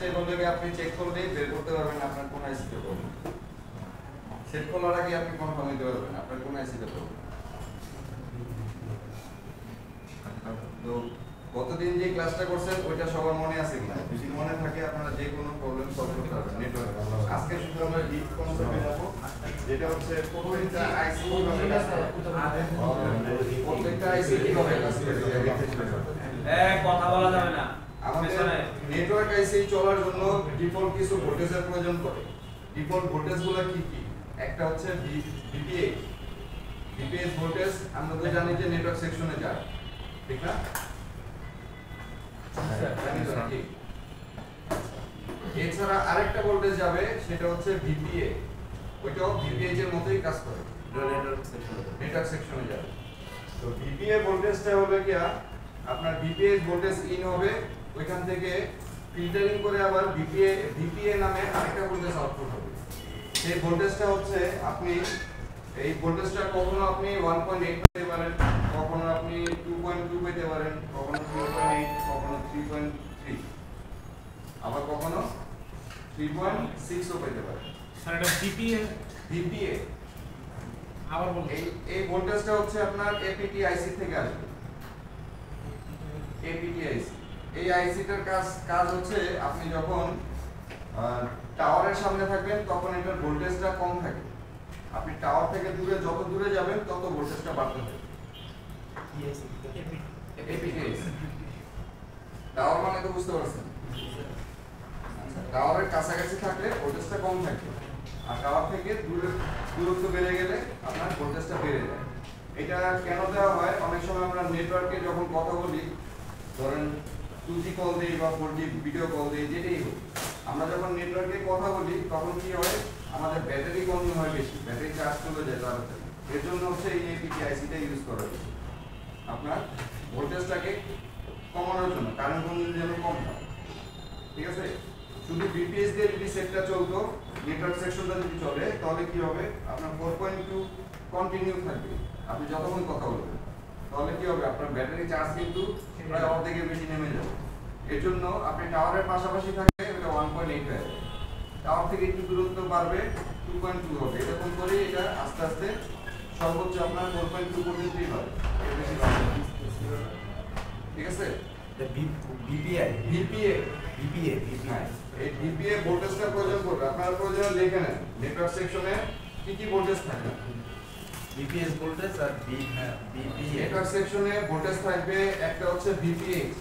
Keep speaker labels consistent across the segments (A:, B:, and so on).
A: ভোল্টেজটা এগুলোকে আপনি চেক করলেই বের করতে পারবেন আপনার কোন আইসিতে প্রবলেম। সেট করার আগে আপনি কনফার্ম দিতে পারবেন আপনার কোন আইসিতে প্রবলেম। তো গতদিন যে ক্লাসটা করছেন ওইটা সবার মনে আছে কিনা? যদি মনে থাকে আপনারা যে কোনো প্রবলেম সলভ করতে পারবেন নেটওয়ার্ক। আজকে শুধু আমরা ডিপ কনসেপ্টে যাব, যেটা হচ্ছে প্রত্যেকটা আইসি কিভাবে কাজ করে। প্রত্যেকটা আইসি কিভাবে কাজ করে
B: কথা বলা যাবে না।
A: আমাদের নেটওয়ার্ক আইসি চলার জন্য ডিফল্ট কিছু ভোল্টেজের প্রয়োজন পড়ে। ডিফল্ট ভোল্টেজগুলো কি কি? একটা হচ্ছে ভিপিএইচ। ভিপিএইচ ভোল্টেজ আমরা তো জানি যে নেটওয়ার্ক সেকশনে যায়, ঠিক না? এছাড়া আরেকটা ভোল্টেজ যাবে, সেটা হচ্ছে ভিপিএ। ওইটাও ভিপিএইচ এর মতোই কাজ করে, নেটওয়ার্ক সেকশনে যাবে। তো ভিপিএ ভোল্টেজটা হলো কি আপনার ভিপিএইচ ভোল্টেজ ইন হবে, ওইখান থেকে ফিল্টারিং করে আবার ভিপিএ নামে আরেকটা ভোল্টেজ আউটপুট হবে। সেই ভোল্টেজটা হচ্ছে আপনি এই ভোল্টেজটা কখনো আপনি 1.8 পেতে পারেন, কখনো আপনি 2.2 পেতে পারেন, কখনো 0.8, কখনো 3.3, আবার কখনো 3.6 ও পেতে পারেন।
B: স্যার এটা
A: ভিপিএ
B: আবার বলুন।
A: এই ভোল্টেজটা হচ্ছে আপনার এপিটি আইসি থেকে আসবে। এপিটি আইসি, এই আইসিটার কাজ হচ্ছে আপনি যখন টাওয়ারের সামনে থাকবেন তখন এটার ভোল্টেজটা কম থাকে। আপনি টাওয়ার থেকে যত দূরে যাবেন তত ভোল্টেজটা বাড়তে থাকে। এপিটি আইসি টাওয়ার মানে তো বুঝতে পারছেন, টাওয়ারের কাছাকাছি থাকলে ভোল্টেজটা কম থাকে, আর টাওয়ার থেকে দূরত্ব বেড়ে গেলে আপনার ভোল্টেজটা বেড়ে যায়। এটা কেন দেওয়া হয়? অনেক সময় আমরা নেটওয়ার্কে যখন কথা বলি, ধরেন 2G কল দিই বা 4G ভিডিও কল দিই, যেটাই হোক, আমরা যখন নেটওয়ার্কে কথা বলি তখন কি হয়, আমাদের ব্যাটারি কম হয় বেশি, ব্যাটারি চার্জ চলে যায় তাড়াতাড়ি। এর জন্য হচ্ছে এই এপিটি আইসিটা ইউজ করা হয়েছে আপনার ভোল্টেজটাকে কমানোর জন্য, কারেন্ট কনজিউম যেন কম হয়, ঠিক আছে? শুধু বিপিএস দিয়ে যদি সেটটা চলতো, নেটওয়ার্ক সেকশনটা যদি চলে, তাহলে কি হবে, আপনার 4.2 কন্টিনিউ থাকবে আপনি যতক্ষণ কথা বলবেন। তাহলে কি হবে, আপনার ব্যাটারি চার্জ কিন্তু প্রায় অর্ধেকের বেশি নেমে যাবে। এর জন্য আপনি টাওয়ারের পাশাপাশি থাকলে এটা 1.8 হয়ে যাবে, টাওয়ার থেকে একটু দূরত্ব বাড়বে 2.2 হবে, এরকম করে এটা আস্তে আস্তে সর্বোচ্চ আপনার 4.2 পর্যন্তই হবে, এর বেশি হবে না, ঠিক আছে? এই ভিপিএ ভোল্টেজটা প্রয়োজন পড়বে, আপনার প্রয়োজন লিখে নেন নেটওয়ার্ক সেকশনে কি কি ভোল্টেজ থাকে।
C: ভিপিএস ভোল্টেজ আর ভিপিএ
A: নেটওয়ার্ক সেকশনে ভোল্টেজ থাকবে, একটা হচ্ছে ভিপিএইচ,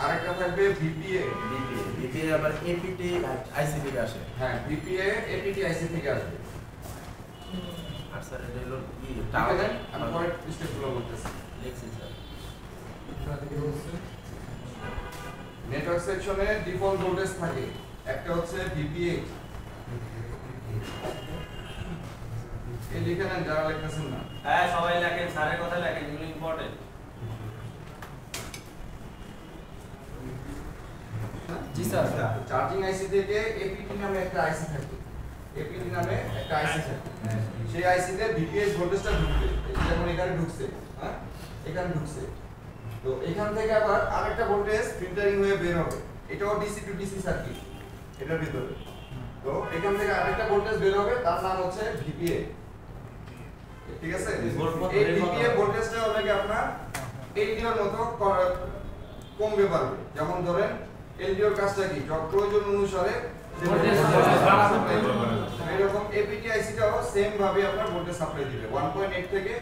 A: আরেকটা থাকবে ভিপিএ।
C: ভিপিএ আবার এপিটি আইসি থেকে আসে।
A: হ্যাঁ, ভিপিএ এপিটি আইসি থেকে আসবে।
C: আর স্যার এটা হলো কি
A: তাহলে আমি পরের স্টেপগুলো বলতেছি।
C: লিখছি স্যার।
A: নেটওয়ার্ক সেকশনে ডিফল্ট ভোল্টেজ থাকে, একটা হচ্ছে ভিপিএইচ, এই লিখে নেন যারা লিখতেছেন না।
B: হ্যাঁ সবাই লেখেন, স্যারের কথা লেখেন, এগুলো ইম্পর্টেন্ট।
A: জি স্যার, চার্জিং আইসি থেকে এপিটি নামে একটা আইসি থাকে, এপিটি নামে একটা আইসি থাকে, সেই আইসিতে ভিপিএইচ ভোল্টেজটা ঢুকবে, যেমন এখানে ঢুকছে, হ্যাঁ এখানে ঢুকছে, তো এখান থেকে আবার আরেকটা ভোল্টেজ ফিল্টারিং হয়ে বের হবে, এটাও ডিসি টু ডিসি সার্কিট এটার ভিতরে। তো এখান থেকে আরেকটা ভোল্টেজ বের হবে, তার নাম হচ্ছে ভিপিএ, ঠিক আছে? এই ভিপিএ ভোল্টেজটা হবে কি আপনার এলডিওর মতো কমবে পারবে। যেমন ধরেন এলডিওর কাজটা কি, প্রয়োজন অনুসারে এরকম এপিটি আইসিটাও সেম ভাবে আপনার ভোল্টেজ সাপ্লাই দিবে 1.8 থেকে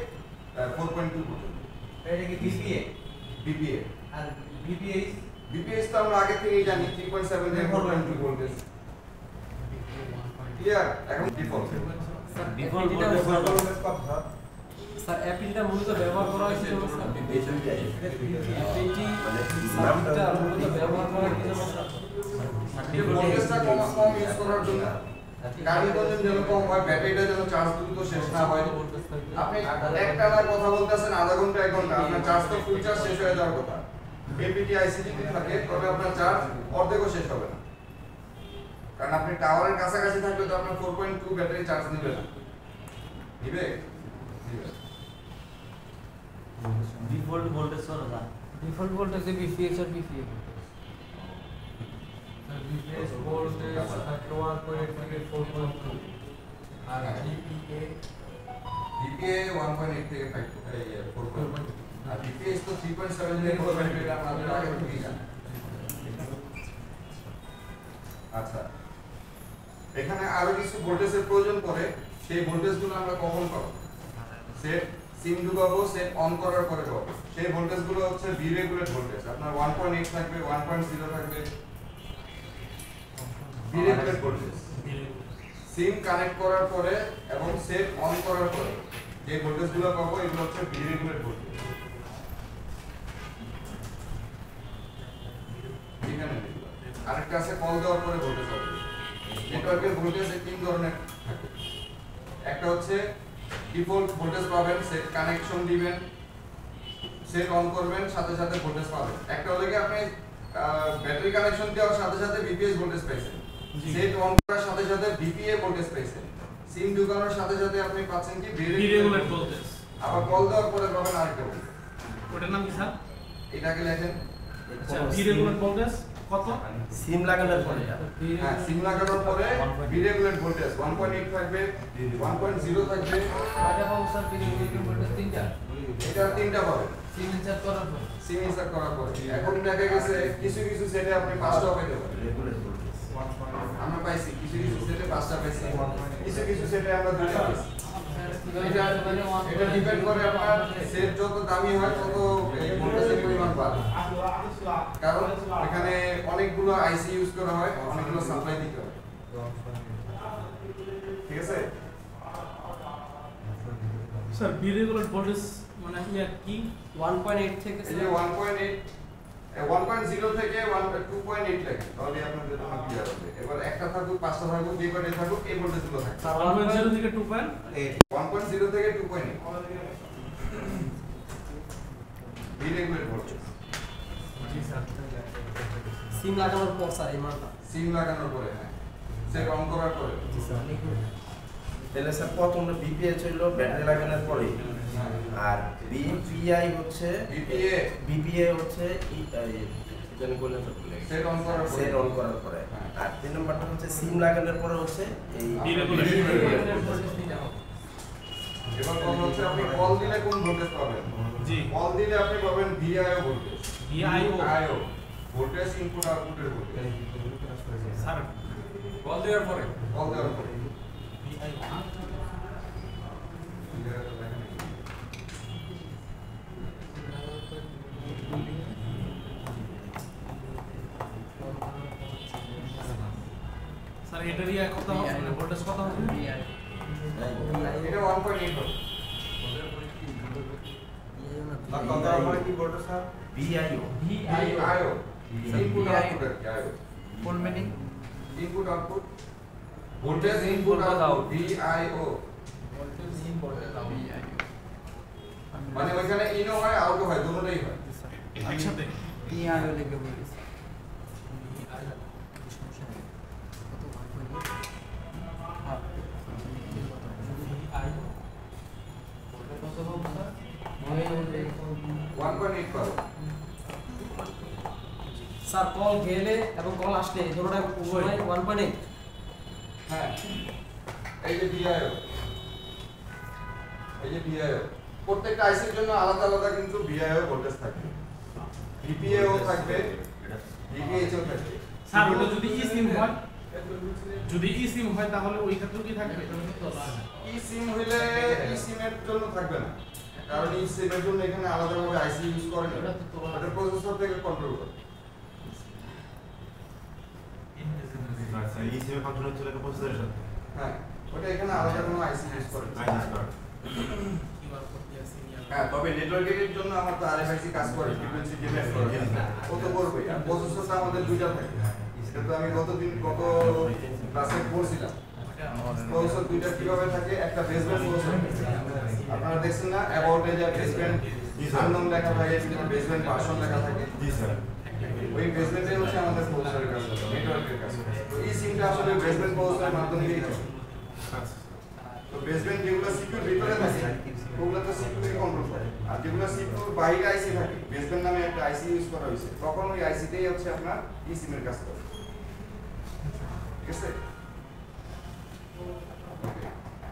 A: 4.2 পর্যন্ত।
B: এটা কি ভিপিএ?
A: ভিপিএ
B: আর ভিপিএইচ?
A: ভিপিএইচ তো আমরা আগে থেকেই জানি 3.7 থেকে 4.2 ভোল্টেজ, ক্লিয়ার? এখন ডিফল্ট
B: ডিফল্ট ভোল্টেজ কথা স্যার এপিটা মূলত ব্যবহার করা হয়েছে স্যার এপিটি মানে সার্কিটটা মূলত ব্যবহার করা হয়েছে স্যার
A: ভোল্টেজটা কম ইউজ করার জন্য, কারেন্ট কনজিউম যেন কম হয়, ব্যাটারিটা যেন চার্জ দ্রুত শেষ না হয়। আপনি একটানা কথা বলতেছেন আধা ঘন্টা 1 ঘন্টা, আপনার চার্জ তো ফুল চার্জ শেষ হয়ে যাওয়ার কথা। এপিটি আইসি যদি থাকে তবে আপনার চার্জ অর্ধেকও শেষ হবে না, কারণ আপনি টাওয়ারের কাছাকাছি থাকলে তো আপনার 4.2 ব্যাটারি চার্জ নেবে না, নিবে?
B: ডিফল্ট ভোল্টেজ কত না? ডিফল্ট ভোল্টেজ ভিপিএইচ আর ভিপিএ বিপিএস ভোল্টেজ থাকে 1.8 থেকে 4.2 আর
A: ডিপিএ 1.8 থেকে 4.2 আর ডিপিএস তো 3.7 থেকে 4.2 এটা আমাদের আগে থেকেই জানা। আচ্ছা, এখানে আরো কিছু ভোল্টেজের প্রয়োজন পড়ে, সেই ভোল্টেজগুলো আমরা কখন পাবো? সেট সিম ঢুকাবো, সেট অন করার পরে পাবো। সেই ভোল্টেজগুলো হচ্ছে ভি রেগুলেট ভোল্টেজ। আপনার 1.8 থাকবে, 1.0 থাকবে, ভি রেগুলেট ভোল্টেজ। সিম কানেক্ট করার পরে এবং সেট অন করার পরে যে ভোল্টেজগুলো পাবো এগুলো হচ্ছে ভি রেগুলেট ভোল্টেজ। এখানে আরেকটা আছে কল দেওয়ার পরে ভোল্টেজ হবে। নেটওয়ার্কের ভোল্টেজ তিন ধরনের থাকে। একটা হচ্ছে ডিফল্ট ভোল্টেজ পাবেন, সেট কানেকশন দিবেন, সেট অন করবেন, সাথে সাথে ভোল্টেজ পাবেন। একটা হলো কি আপনি ব্যাটারি কানেকশন দেওয়ার সাথে সাথে বিপিএস ভোল্টেজ পাইছেন, সেট অন করার সাথে সাথে বিপিএ ভোল্টেজ পাইছেন, সিম ঢোকানোর সাথে সাথে আপনি পাচ্ছেন কি ভি রেগুলেট ভোল্টেজ। আবার কল দেওয়ার পরে পাবেন আরেকটা ভোল্টেজ।
B: ওটার নাম কি স্যার?
A: এটাকে লেখেন
B: আচ্ছা, ভি রেগুলেট ভোল্টেজ কত?
C: সিম লাগানোর পরে
A: হ্যাঁ, সিম লাগানোর পরে ভি রেগুলেট ভোল্টেজ 1.8 থাকবে, 1.0 থাকবে।
B: এটা পাবো স্যার ভি রেগুলেট ভোল্টেজ তিনটা।
A: এটা তিনটা পাবেন
B: সিম ইনসার্ট করার পর।
A: সিম ইনসার্ট করার পরে। এখন দেখা গেছে কিছু কিছু সেটে আপনি 5টা পেতে পারেন। আমরা পাইছি কিছু কিছু সেটে 5টা পাইছি, কিছু কিছু সেটে আমরা 2টা পাইছি। এটা ডিপেন্ড করে আপনার সেট যত দামি হয় তত এই ভোল্টেজের পরিমাণ বাড়ে, কারণ এখানে অনেকগুলো আইসি ইউজ করা হয়, অনেকগুলো সাপ্লাই দিতে হয়। ঠিক আছে
B: স্যার ভি রেগুলেট ভোল্টেজ মানে কি 1.8 থেকে
A: এই যে 1.0 থেকে 2.8 লাগে, তাহলে আপনাদের জন্য ক্লিয়ার হবে। এবার একটা থাকুক, 5টা থাকুক, যে কয়টা থাকুক, এই ভোল্টেজগুলো থাকে।
B: 1.0 থেকে 2.8
A: 1.0 থেকে 2.8 ভি রেগুলেট ভোল্টেজ।
B: জি স্যার।
D: সিম লাগানোর পর স্যার এই মানটা
A: সিম লাগানোর পরে, হ্যাঁ, সেট অন করার পরে।
C: তাহলে স্যার প্রথমে বিপিএস হইলো ব্যাটারি লাগানোর পরে, আর বিপিআই হচ্ছে বিপিএ হচ্ছে জানি বললেন তো
A: সেট অন করার পরে,
C: সেট অন করার পরে, আর 3 নম্বরটা হচ্ছে সিম লাগানোর পরে হচ্ছে এই
B: ভি রেগুলেট ভোল্টেজ নিতে হবে।
A: এবার কোন হচ্ছে আপনি কল দিলে কোন ভোল্টেজ পাবেন?
B: জি,
A: কল দিলে আপনি পাবেন ভিআইও ভোল্টেজ।
B: ভিআইও
A: ভোল্টেজ ইনপুট আউটপুটের ভোল্টেজ।
B: স্যার কল দেওয়ার পরে
A: কল দেওয়ার পরে
B: ভিআইও স্যার এটার ইয়া কত হবে মানে ভোল্টেজ কত হবে?
A: এটা 1.8 হবে।
C: কত হবে কি বলতো স্যার? ভিআইও
A: ভিআইও ইনপুট আউটপুটের IO
D: full meaning
A: input output voltage input output VIO
B: voltage in voltage out
A: মানে ওখানে ইনও হয় আউটও হয়, দুটোই হয়।
B: একসাথে
D: পিআইও লিখে বলিস
B: ভিআইও ভোল্টেজ কত হবে স্যার?
A: 1.8 পাবে।
D: স্যার কল গেলে এবং কল আসলে দুটোটা উভয় 1.8
A: হ্যাঁ, এই যে ভিআইও, এই যে ভিআইও প্রত্যেকটা আইসির জন্য আলাদা আলাদা কিন্তু ভিআইও ভোল্টেজ থাকবে, ভিপিএও থাকবে, ভিপিএইচও থাকবে।
B: স্যার ওটা যদি ই সিম হয়, যদি ই সিম হয় তাহলে ওই ক্ষেত্রে কি থাকবে?
A: ই সিম হইলে ই সিমের জন্য থাকবে না, কারণ ই সিমের জন্য এখানে আলাদাভাবে আইসি ইউজ করে না, এটা প্রসেসর থেকে কন্ট্রোল করে।
E: আচ্ছা, এই সিমে কন্ট্রোল হচ্ছে লাগে প্রসেসরের সাথে।
A: হ্যাঁ, ওটা এখানে আলাদা কোনো আইসি ইউজ করে না।
E: আইসি কার্ড।
A: হ্যাঁ, তবে নেটওয়ার্কের জন্য আমার তো আরএফআইসি কাজ করে, ফ্রিকোয়েন্সি ডিপেন্ড করে। ও তো করবে, আর প্রসেসরটা আমাদের দুইটা থাকে। এটা তো আমি গত ক্লাসে পড়ছিলাম। প্রসেসর দুইটা কিভাবে থাকে, একটা বেসব্যান্ড প্রসেসর। আপনারা দেখছেন না অ্যাবাউট এ যে বেসব্যান্ড আননোন লেখা থাকে, এখানে বেসব্যান্ড ভার্সন লেখা থাকে।
E: জি স্যার।
A: ওই বেসব্যান্ডে হচ্ছে আমাদের প্রসেসরের কাজ, নেটওয়ার্কের কাজ। তো এই সিমটা আসলে বেসব্যান্ড প্রসেসরের মাধ্যমেই চলে। তো বেসব্যান্ড যেগুলো সিপিইউর ভিতরে থাকে ওগুলো তো সিপিইউ কন্ট্রোল করে, আর যেগুলো সিপিইউর বাইরে আইসি থাকে, বেসব্যান্ড নামে একটা আইসি ইউজ করা হয়েছে, তখন ওই আইসিতেই হচ্ছে আপনার ই সিমের কাজ করে। ঠিক আছে?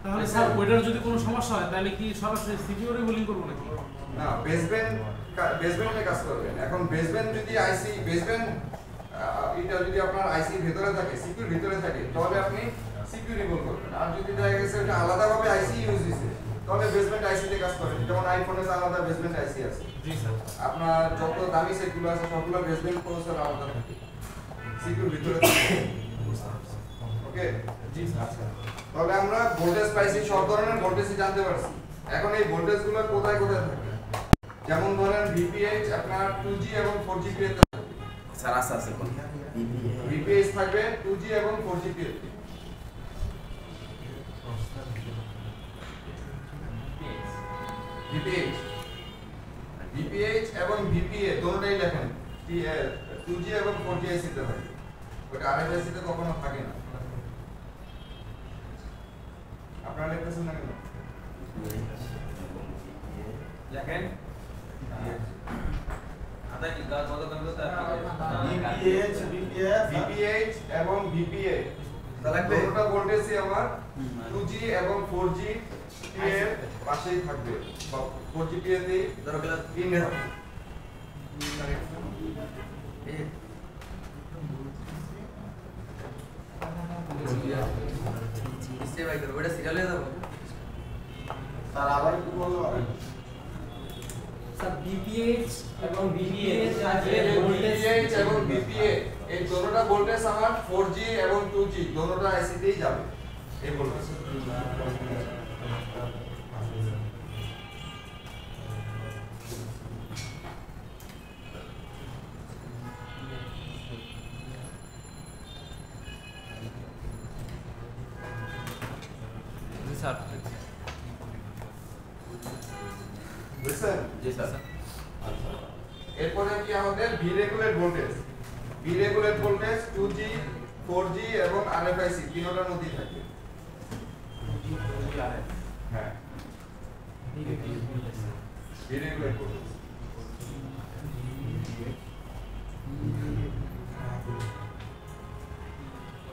F: তাহলে স্যার ওইটার যদি কোনো সমস্যা হয় তাহলে কি সরাসরি সিকিউরিটি বোলিং করবো নাকি?
A: না, বেসব্যান্ডে কাজ করবেন। এখন বেসব্যান্ড যদি আইসি বেসব্যান্ড এটা যদি আপনার আইসি ভিতরে থাকে, সিকিউর ভিতরে থাকে, তাহলে আপনি সিকিউরিটি বল করবেন। আর যদি দেখা গেছে এটা আলাদাভাবে আইসি ইউজ হইছে, তাহলে বেসব্যান্ড আইসিতে কাজ করেন। যেমন আইফোনের আলাদা বেসব্যান্ড আইসি আছে।
F: জি স্যার।
A: আপনার যত দামি সেটগুলো আছে সবগুলো বেসব্যান্ড প্রসেসর আলাদা থাকে, সিকিউর ভিতরে থাকে। ওকে?
F: জি স্যার।
A: তাহলে আমরা ভোল্টেজ পাইছি, সব ধরনের ভোল্টেজই জানতে পারছি। এখন এই ভোল্টেজগুলো কোথায় কোথায় থাকে? যেমন ধরেন VPH আপনার 2G এবং 4G তে থাকবে।
C: স্যার আছে কোন
A: VPH থাকবে 2G এবং 4G তে। VPH এবং VPA দুটোই লেখেন। 2G এবং 4G IC তে থাকে। ওটা RFIC তে কখনো থাকে না। আপনারা লিখতেছেন না কেন?
B: দেখেন আদা কি কাজ কত করতে
A: VPH এবং VPA দুটোটা ভোল্টেজই আমার 2G এবং 4G এর পাশেই থাকবে। 4G তে
C: ধরো গেল
A: ইন হবে।
C: স্যার আবার কি বলবো?
D: স্যার বিপিএইচ এবং বিপিএ
A: VPH এবং VPA এই দুটোটা ভোল্টেজ আমার 4G এবং 2G দুটোটা আইসি তেই যাবে। এই ভোল্টেজ
B: স্যার
A: বুঝছেন?
C: জি স্যার।
A: এরপরে কি আমাদের V regulate voltage. V regulate voltage 2G 4G এবং RFIC তিনটার মধ্যেই থাকে। হ্যাঁ, ভি রেগুলেট ভোল্টেজ।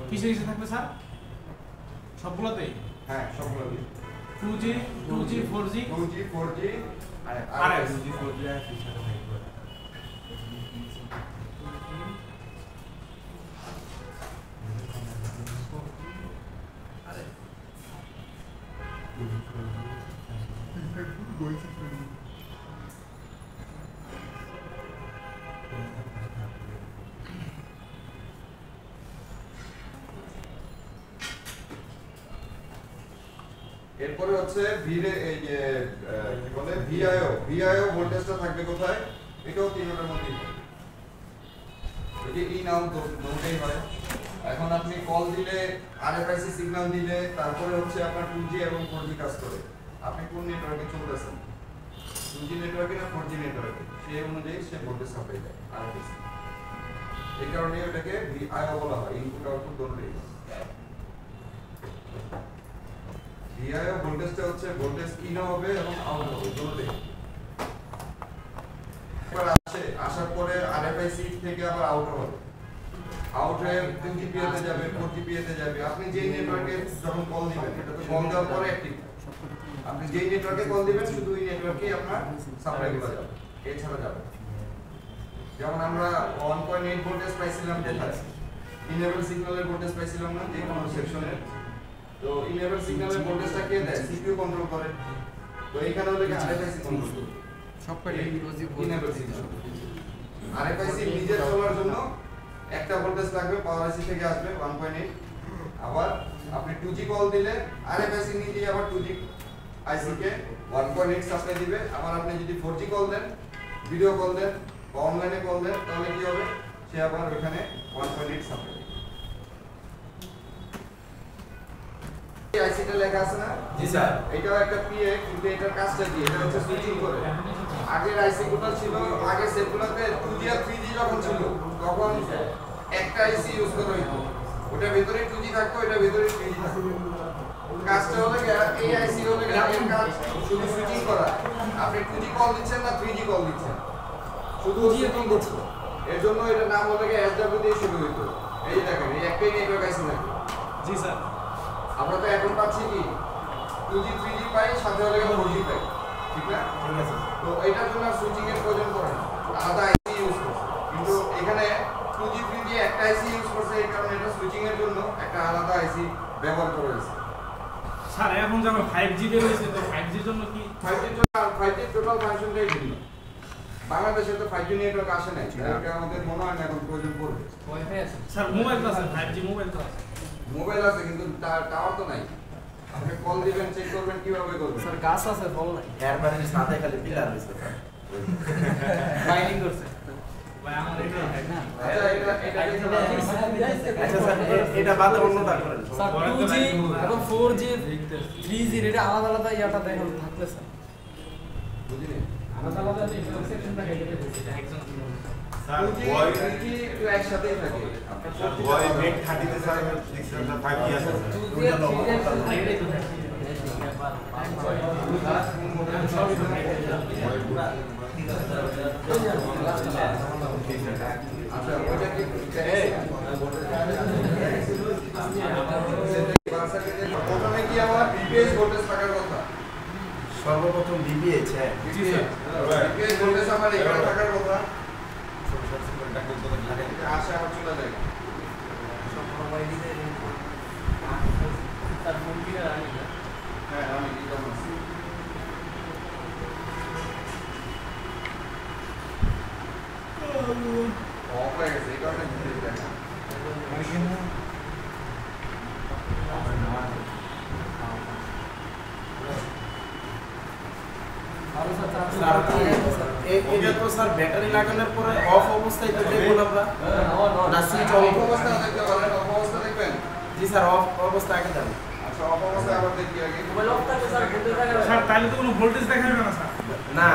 F: কিসে কিসে থাকবে স্যার? সবগুলোতেই?
A: হ্যাঁ, সবগুলো
F: 2G 4G
A: 2G 4G আর
F: RS
A: এরপরে হচ্ছে এই যে কি বলে ভিআইও ভোল্টেজটা থাকবে কোথায়? এটাও তিনটার মধ্যেই থাকবে। এই যে ইন আউট দুটোই হয়। এখন আপনি কল দিলে RFIC সিগন্যাল দিলে তারপরে হচ্ছে আপনার 2G এবং 4G কাজ করে। আপনি কোন নেটওয়ার্কে চলতেছেন, 2G নেটওয়ার্কে না 4G নেটওয়ার্কে, সেই অনুযায়ী সে ভোল্টেজ সাপ্লাই দেয় RFIC। এই কারণে এটাকে ভিআইও বলা হয়, ইনপুট আউটপুট দুটোই। ভিআইও ভোল্টেজটা হচ্ছে ভোল্টেজ ইন হবে এবং আউট হবে দুটোই। এবার আসার পরে RFIC থেকে আবার আউট হবে। আউট হয়ে 2GP তে যাবে, 4GP তে যাবে। আপনি যেই নেটওয়ার্কে যখন কল দিবেন, এটা তো কল দেওয়ার পরে অ্যাক্টিভ। আপনি যেই নেটওয়ার্কে কল দিবেন শুধু ওই নেটওয়ার্কেই আপনার সাপ্লাইগুলো যাবে, এছাড়া যাবে। যেমন আমরা 1.8 ভোল্টেজ পাইছিলাম কোথায়? ইনেবল সিগন্যালের ভোল্টেজ পাইছিলাম না যে কোনো সেকশনের। তো ইনেবল সিগন্যালের ভোল্টেজটা কে দেয়? সিপিইউ কন্ট্রোল করে। তো এইখানে হলো কি RFIC কন্ট্রোল করে। সবকটাই ইনেবল সিগন্যাল। RFIC নিজে চলার জন্য একটা ভোল্টেজ লাগবে, পাওয়ার আইসি থেকে আসবে 1.8। আবার আপনি 2G কল দিলে RFIC নিজেই আবার 2G আইসি কে 1.8 সাপ্লাই দিবে। আবার আপনি যদি 4G কল দেন, ভিডিও কল দেন বা অনলাইনে কল দেন, তাহলে কি হবে? সে আবার ওখানে 1.8 সাপ্লাই দিবে। এই আইসিটা লেখা আছে না?
C: জি স্যার।
A: এটাও একটা PA, কিন্তু এটার কাজটা কি? এটা হচ্ছে সুইচিং করে। আগের আইসি গুলো ছিল, আগে সেটগুলোতে 2G আর 3G যখন ছিল, তখন একটা আইসি ইউজ করা হইতো। ওটা ভিতরে 2G থাকতো, এটা ভিতরে 3G থাকতো। কাজটা হলো কি, এই আইসি হলো কি এর কাজ শুধু সুইচিং করা। আপনি 2G কল দিচ্ছেন না 3G কল দিচ্ছেন, শুধু সুইচিং করছেন। এর জন্য এটার নাম হলো কি SW দিয়ে শুরু হইতো। এই দেখেন, এই একটাই নেটওয়ার্ক আইসি থাকে।
F: জি স্যার
A: আমরা তো এখন পাচ্ছি কি 2G 3G পাই সাথে হলে 4G পাই ঠিক না
C: ঠিক আছে
A: তো এটার জন্য সুইচিং এর প্রয়োজন পড়ে না আলাদা আইসি ইউজ করছে কিন্তু এখানে 2G 3G একটা আইসি ইউজ করছে এই কারণে এটা সুইচিং এর জন্য একটা আলাদা আইসি ব্যবহার করেছে
F: স্যার এখন যখন 5G বের হয়েছে তো 5G এর জন্য কি
A: 5G এর জন্য 5G টোটাল ফাংশনটাই ভিন্ন বাংলাদেশে তো 5G নেটওয়ার্ক আসে নাই এটা আমাদের মনে হয় না এখন প্রয়োজন পড়বে
D: ওয়াইফাই আছে
F: স্যার মোবাইল তো আছে 5G মোবাইল তো আছে
A: মোবাইল আছে কিন্তু টাওয়ার তো নাই আপনি কল দিবেন চেক করবেন কিভাবে করবেন
D: স্যার গাছ আছে ফল নাই
C: এর বাড়ির সাথে খালি পিলার হইছে
D: বাইন্ডিং করছে
F: ভাই আমার এটা না
A: আচ্ছা এটা
C: আচ্ছা স্যার এটা বাদে অন্যটা করেন
D: স্যার 2G এবং 4G 3G এটা আলাদা আলাদা ইয়াটা দেখুন থাকলে স্যার
A: বুঝিনি
D: আলাদা আলাদা যে সেকশনটা কেটে দিয়েছে
E: স্যার
A: 2G
E: ওয়াই
A: 3G একটু একসাথেই থাকে আপনার 4G
E: ওয়াই মেক 30 তে স্যার দেখছিলাম 5G আছে স্যার
D: 2G আর 3G এটাই তো থাকে
A: আচ্ছা ওইটা কি প্রথমে কি আমার বিপিএস ভোল্টেজ থাকার কথা
C: সর্বপ্রথম বিবিএইচ হ্যাঁ
A: বিপিএস ভোল্টেজ আমার এখানে থাকার কথা আসে আমার চলে যায় হ্যাঁ আমি দিলাম অফ হয়ে গেছে এই কারণে ভিডিও দেখা
D: আর স্যার
C: স্যার এটা তো স্যার ব্যাটারি লাগানোর পরে অফ অবস্থায় তো দেখুন আমরা না সুইচ
A: অফ
C: অফ
A: অবস্থা দেখতে পারেন অফ অবস্থা দেখবেন
C: জি স্যার অফ অবস্থা আগে যাবে
A: আচ্ছা অফ অবস্থা আবার দেখি আগে
D: মোবাইল অফ থাকলে স্যার বলতে থাকে
F: স্যার তাহলে তো কোনো ভোল্টেজ দেখা যাবে না স্যার
C: না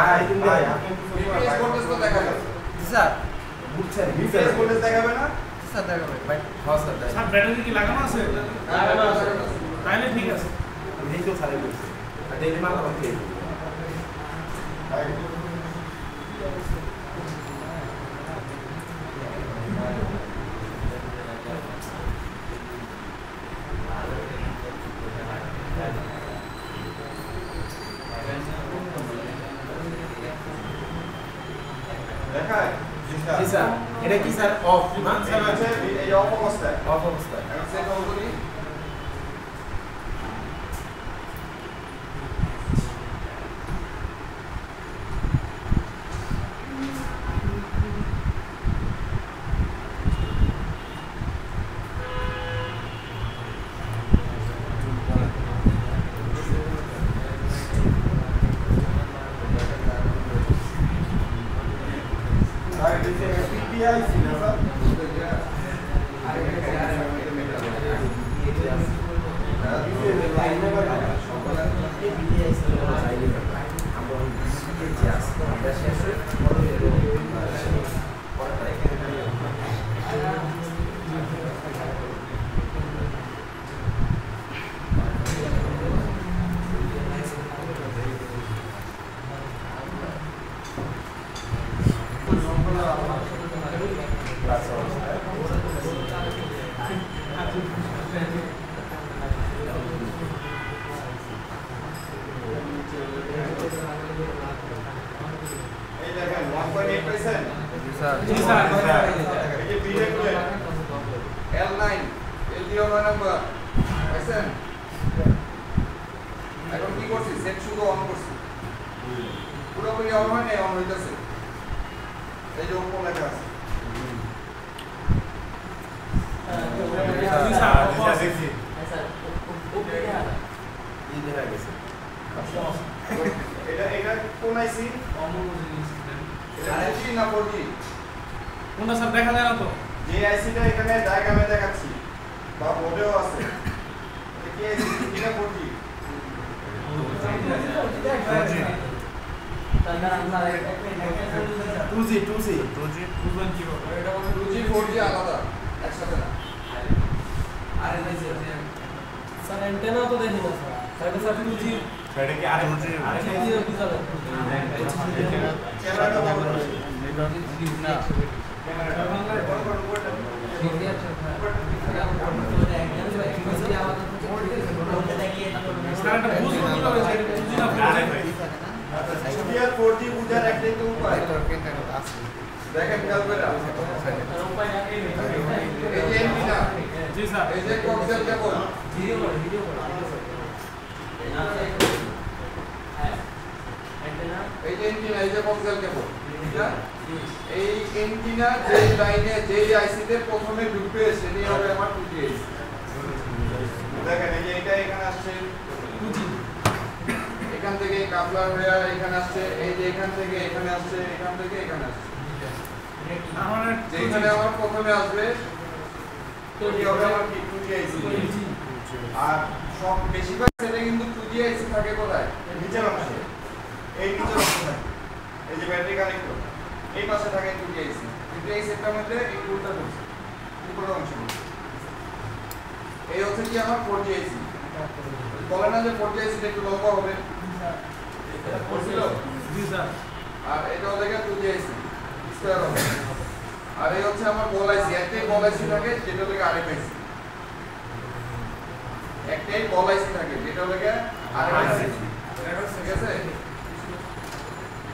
A: বিপিএস ভোল্টেজ তো দেখা যাবে
C: জি স্যার বুঝছেন
A: বিপিএস ভোল্টেজ দেখাবে না
C: স্যার দেখাবে ভাই হ্যাঁ স্যার দেখাবে
F: স্যার ব্যাটারি কি লাগানো আছে তাহলে ঠিক আছে
C: দেখো স্যার বলছে আর ডেলি মাল করতে
A: দেখায়
C: জি স্যার এটা কি স্যার অফ না
A: স্যার আছে এই অফ অবস্থায়
C: অফ অবস্থা
A: এখন সেট অন করি এই দেখেন 1.8 পাইছেন
F: জি স্যার
A: এই যে বিলে করে L9 LDO নাম্বার পাইছেন এখন কি করছি সেট শুধু অন করছি পুরোপুরি অন হয় না অন হইতাছে এই যে উপর লেখা আছে
F: জি স্যার
E: দেখছি
C: এই দেখা গেছে
A: এটা কোন আইসি এটা 3G না 4G
F: কোনটা স্যার দেখা যায় না তো
A: যে আইসিটা এখানে ডায়াগ্রামে দেখাচ্ছি বা বোর্ডেও আছে এটা কি আইসি 3G না 4G
C: টু জি
F: বুঝবেন কিভাবে
A: 2G 4G আলাদা একসাথে না
D: স্যার অ্যান্টেনা তো দেখি না স্যার স্যার 2G
E: এটা কি আরে
D: বুঝাবেন
A: ক্যামেরাটা বন্ধ করুন
D: না
A: ক্যামেরাটা বন্ধ করুন
F: জি স্যার
A: এই যে কোক্সিয়াল কেবল,
B: ভিডিও করে
A: এই যে এন্টিনা, এই যে কোক্সিয়াল কেবল, এই এন্টিনা যে লাইনে যে আইসিতে প্রথমে ঢুকবে সেটাই হবে আমার 2G আইসি। দেখেন এই যে এটা এখানে আসছে 2G, এখান থেকে কাপলার হয়ে এখানে আসছে, এই যে এখান থেকে এখানে আসছে, এখান থেকে এখানে আসছে, যেখানে আমার প্রথমে আসবে সেটি হবে আমার কি 2G আইসি। আর সব বেশিরভাগ সেটা কিন্তু 2G আইসি থাকে কোথায়? নিচের অংশে, এই নিচের অংশে থাকে, এই যে ব্যাটারি কানেক্টর এই পাশে থাকে 2G আইসি, কিন্তু এই সেটটার মধ্যে একটু উল্টা করছে, উপরের অংশ। এই হচ্ছে কি আমার 4G আইসি। বলে না যে 4G আইসি একটু লম্বা হবে,
F: জি স্যার
A: আর এটা হচ্ছে 2G আইসি স্কয়ার হবে। আর এই হচ্ছে আমার বল আইসি, একটাই বল আইসি থাকে যেটা হচ্ছে আরএফ আইসি, একটাই বল আইসি থাকে যেটা হচ্ছে আরএফ আইসি। ঠিক আছে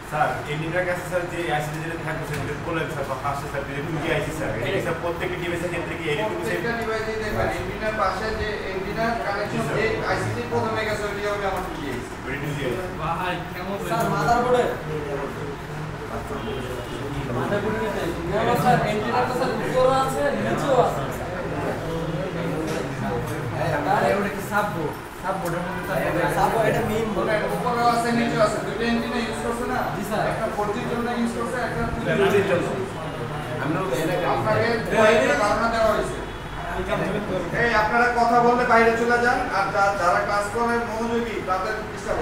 E: স্যার এন্টিনার কাছে স্যার যে আইসি যেটা থাকবে সেটা বলেন স্যার বা পাশে স্যার যে 2G আইসি স্যার এটা স্যার প্রত্যেকটা ডিভাইসের ক্ষেত্রে কি এরকম
A: প্রত্যেকটা ডিভাইসে দেখবেন এন্টিনার পাশে যে এন্টিনার কানেকশন যে আইসিটি প্রথমে গেছে ওইটা হবে আমার 2G আইসি।
E: 2G আইসি
F: ভাই কেমন
B: স্যার মাদারবোর্ডে বলো স্যার এন্টিনা তো স্যার উপরে আছে নিচেও আছে আর এটা কি সাববোর্ডের মধ্যে সাববোর্ড এটা মেইন বোর্ড
A: উপরেও আছে নিচেও আছে, দুটো এন্টিনা ইউজ করছে না?
B: জি স্যার।
A: একটা 4G এর জন্য ইউজ করছে, একটা 2G এর জন্য।
C: আমরা
A: আপনাকে দুইটা ধারণা দেওয়া হয়েছে। এই আপনারা কথা বললে বাইরে চলে যান, আর যারা ক্লাস করে মনোযোগী তাদের ডিস্টার্ব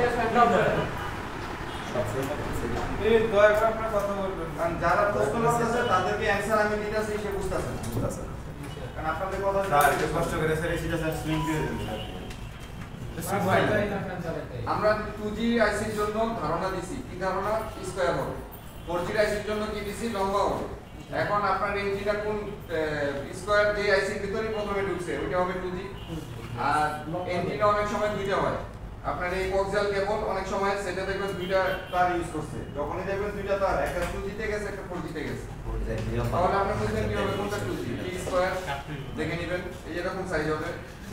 C: এই দয়া করে আপনারা কথা বলবেন।
A: কারণ যারা প্রশ্ন করতেছে তাদেরকে অ্যানসার আমি দিতেছি, সে বুঝতেছে কারণ আপনাদের কথা
E: স্যার একটু কষ্ট করে স্যার এসিটা স্যার সুইং দিয়ে দেন স্যার
A: আমরা 2G আইসির জন্য ধারণা দিছি, কি ধারণা? স্কয়ার হবে। 4G আইসির জন্য কি দিছি? লম্বা হবে। এখন আপনার এন্টিনা কোন স্কয়ার যে আইসির ভিতরে প্রথমে ঢুকছে ওইটা হবে 2G। আর এন্টিনা অনেক সময় দুইটা হয়, আপনার এই কোক্সিয়াল কেবল অনেক সময় সেটা দেখবেন দুইটা তার ইউজ করছে, যখনই দেখবেন দুইটা তার, একটা 2G তে গেছে, একটা 4G তে গেছে, তাহলে আপনি বুঝবেন কি হবে কোনটা 2G। T স্কয়ার দেখে নেবেন, এই এরকম সাইজ হবে,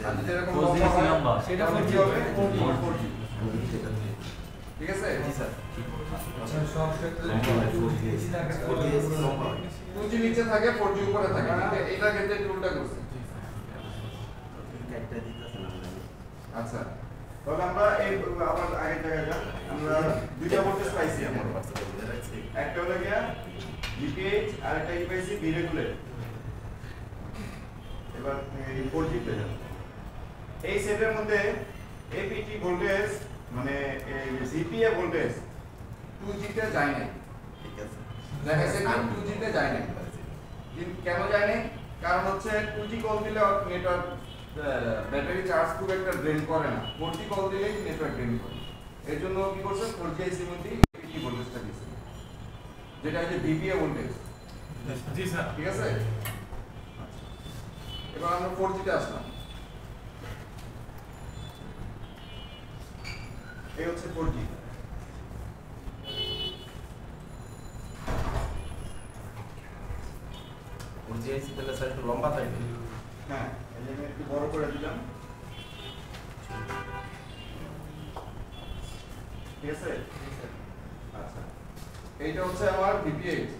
A: আর যদি এরকম লম্বা হয় সেটা 4G হবে, 4G। ঠিক আছে? জি স্যার।
C: সব ক্ষেত্রে
A: 2G নিচে থাকে, 4G উপরে থাকে, কিন্তু এটা ক্ষেত্রে একটু উল্টা করছে। আচ্ছা, তাহলে আমরা এই আবার আগের জায়গায় যান, আমরা দুইটা ভোল্টেজ পাইছি আমরা, একটা হলো গিয়া VPH আর একটা কি পাইছি ভিরেগুলেট। এবার এই 4G তে যান, এই সেটের মধ্যে APT ভোল্টেজ মানে এই CPA ভোল্টেজ 2G তে যায় না। ঠিক আছে, দেখা যাচ্ছে 2G তে যায় না। কিন্তু কেন যায় না? কারণ হচ্ছে 2G কল দিলে নেটওয়ার্ক ব্যাটারি চার্জ খুব একটা ড্রেন করে না, 4G কল দিলেই নেটওয়ার্ক ড্রেন করে। এর জন্য কি করছে 4G আইসি মধ্যে APT ভোল্টেজটা দিয়েছে, যেটা হচ্ছে VPA ভোল্টেজ।
F: জি স্যার
A: ঠিক আছে, এবার আমরা 4G তে আসলাম। এই হচ্ছে 4G।
C: যে আইসি তাহলে স্যার একটু লম্বা থাকবে।
A: হ্যাঁ, এই যে আমি একটু বড় করে দিলাম। ঠিক আছে, আচ্ছা, এইটা হচ্ছে আমার VPH,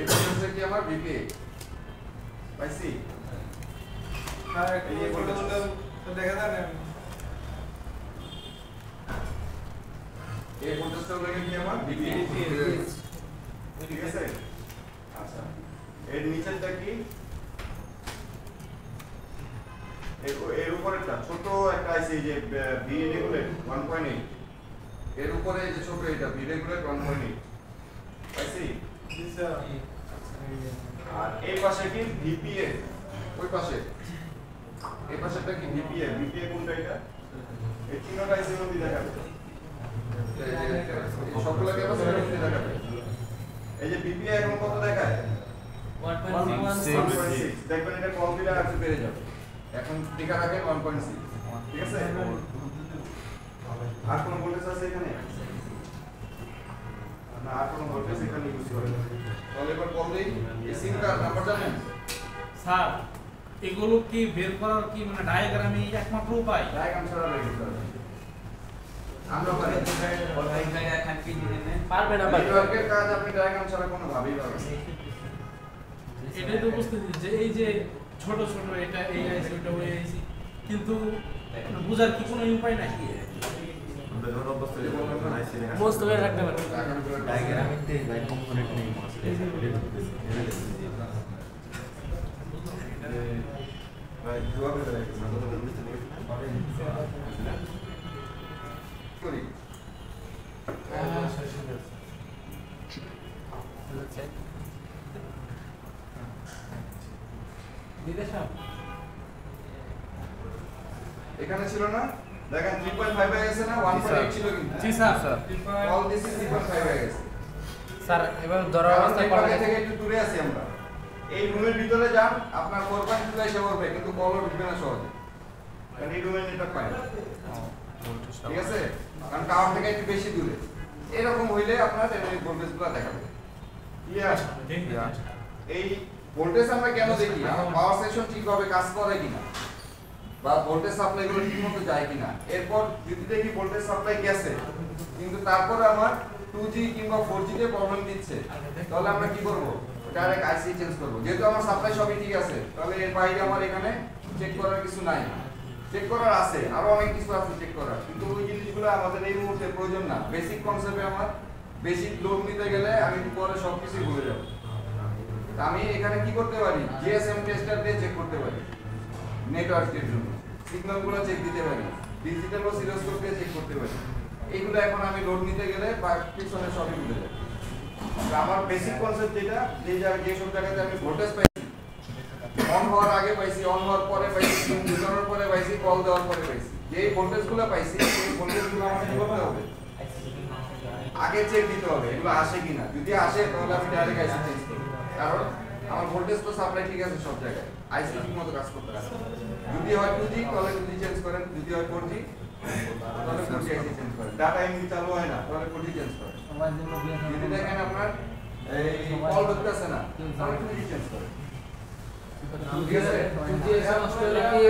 A: এটা হচ্ছে কি আমার VPH পাইছি।
C: আর
A: এই যে ভোল্টেজটা
C: দেখা যায় না।
A: এই ভোল্টেজটা হলো কি আমার VPH। ঠিক আছে, আচ্ছা, এর নিচেরটা কি? এর উপরেরটা ছোট একটা আইসি যে ভি রেগুলেট 1.8, এর উপরে যে ছোট এটা ভি রেগুলেট 1.8 আইসি। আর এই পাশে কি ভিপিএ, ওই পাশে এই পাশেটা কি ভিপিএ। ভিপিএ কোনটা? এটা এই তিনটা আইসির মধ্যে দেখাবে, সবগুলো ক্যাপাসিটরের মধ্যে দেখাবে। এই যে ভিপিএ এখন কত দেখায়? 1.6। দেখবেন এটা কম দিলে আর বেড়ে যাবে, এখন টিকা রাখেন 1.6। ঠিক আছে, আর কোন ভোল্টেজ আছে এখানে? না আর কোনো ভোল্টেজ এখানে ইউজ করে না। তাহলে এবার কল দেই, এই সিম কার্ড নাম্বার জানেন?
F: স্যার এগুলো কি বের করার কি মানে ডায়াগ্রামে একমাত্র উপায়?
A: ডায়াগ্রাম ছাড়া বের করতে হবে। আমরা পারি
B: পারবে না
A: নেটওয়ার্কের কাজ আপনি ডায়াগ্রাম ছাড়া কোনো ভাবেই পারবেন না।
F: এটাই তো বুঝতেছি যে এই যে ছোট ছোট এটা এই আইসি ওটা ওই আইসি, কিন্তু বোঝার কি কোনো উপায় নাই?
E: আমরা যখন অভ্যস্ত হয়ে যাবো তখন আইসি দেখা
B: মোস্ট করে রাখতে পারবে
G: ডায়াগ্রামিতে ভাই কম্পোনেন্ট নেই
E: ভাই কিভাবে দেখা কথা বলতে
A: করি এখানে ছিল না, দেখেন 3.5 হয়ে গেছে না, 1.8 ছিল কিন্তু।
F: জি স্যার।
A: অল দিস ইজ 3.5 হয়ে গেছে।
B: স্যার এবার ধরা
A: কারণ
B: অবস্থা
A: নেটওয়ার্ক
B: করা
A: থেকে একটু দূরে আছি আমরা। এই রুমের ভিতরে যান, আপনার 4.2 এসে পড়বে, কিন্তু কলও ঢুকবে না সহজে। কারণ এই রুমের নেটওয়ার্ক পায় না। ঠিক আছে? কারণ টাওয়ার থেকে একটু বেশি দূরে। এরকম হইলে আপনার এই ভোল্টেজগুলো দেখাবে। ক্লিয়ার? এই ভোল্টেজ আমরা কেন দেখি? আমার পাওয়ার সেকশন ঠিকভাবে কাজ করে কিনা, বা ভোল্টেজ সাপ্লাই গুলো ঠিকমতো যায় কিনা। এরপর যদি দেখি ভোল্টেজ সাপ্লাই গেছে কিন্তু তারপরে আমার 2G কিংবা 4G তে প্রবলেম দিচ্ছে, তাহলে আমরা কি করব? ডাইরেক্ট আইসি চেঞ্জ করব। যেহেতু আমার সাপ্লাই সবই ঠিক আছে, তাহলে এর বাইরে আমার এখানে চেক করার কিছু নাই। চেক করার আছে, আরো অনেক কিছু আছে চেক করার, কিন্তু ওই জিনিসগুলো আমাদের এই মুহূর্তে প্রয়োজন না। বেসিক কনসেপ্টে আমার বেসিক লোড নিতে গেলে আমি পরে সবকিছু ভুলে যাব। আমি এখানে কি করতে পারি? জিএসএম টেস্টার দিয়ে চেক করতে পারি নেটওয়ার্কের জন্য, সিগন্যালগুলো চেক দিতে পারি, ডিজিটাল অসিলোস্কোপ দিয়ে চেক করতে পারি। এইগুলো এখন আমি লোড নিতে গেলে বা পিছনে সবই ভুলে যাব। আমার বেসিক কনসেপ্ট যেটা, যে সব জায়গাতে আমি ভোল্টেজ পাইছি, অন হওয়ার আগে পাইছি, অন হওয়ার পরে পাইছি, বোঝানোর পরে পাইছি, কল দেওয়ার পরে পাইছি, যে ভোল্টেজগুলো পাইছি সেই ভোল্টেজগুলো আমার কি করতে হবে? আগে চেক দিতে হবে এগুলো আসে কিনা। যদি আসে তাহলে আমি ডাইরেক্ট আইসি চেঞ্জ করব, কারণ আমার ভোল্টেজ তো সাপ্লাই ঠিক আছে সব জায়গায়, আইসি ঠিকমতো কাজ করতে পারে। যদি হয় 2G তাহলে 2G চেঞ্জ করেন, যদি হয় 4G তাহলে 4G আইসি চেঞ্জ করেন। ডাটা এমনি চালু হয় না তাহলে 4G চেঞ্জ করেন। যদি দেখেন আপনার এই কল ঢুকতেছে না তাহলে 2G চেঞ্জ করেন। ঠিক আছে?
B: যদি এসব অস্ট্রেলিয়া কি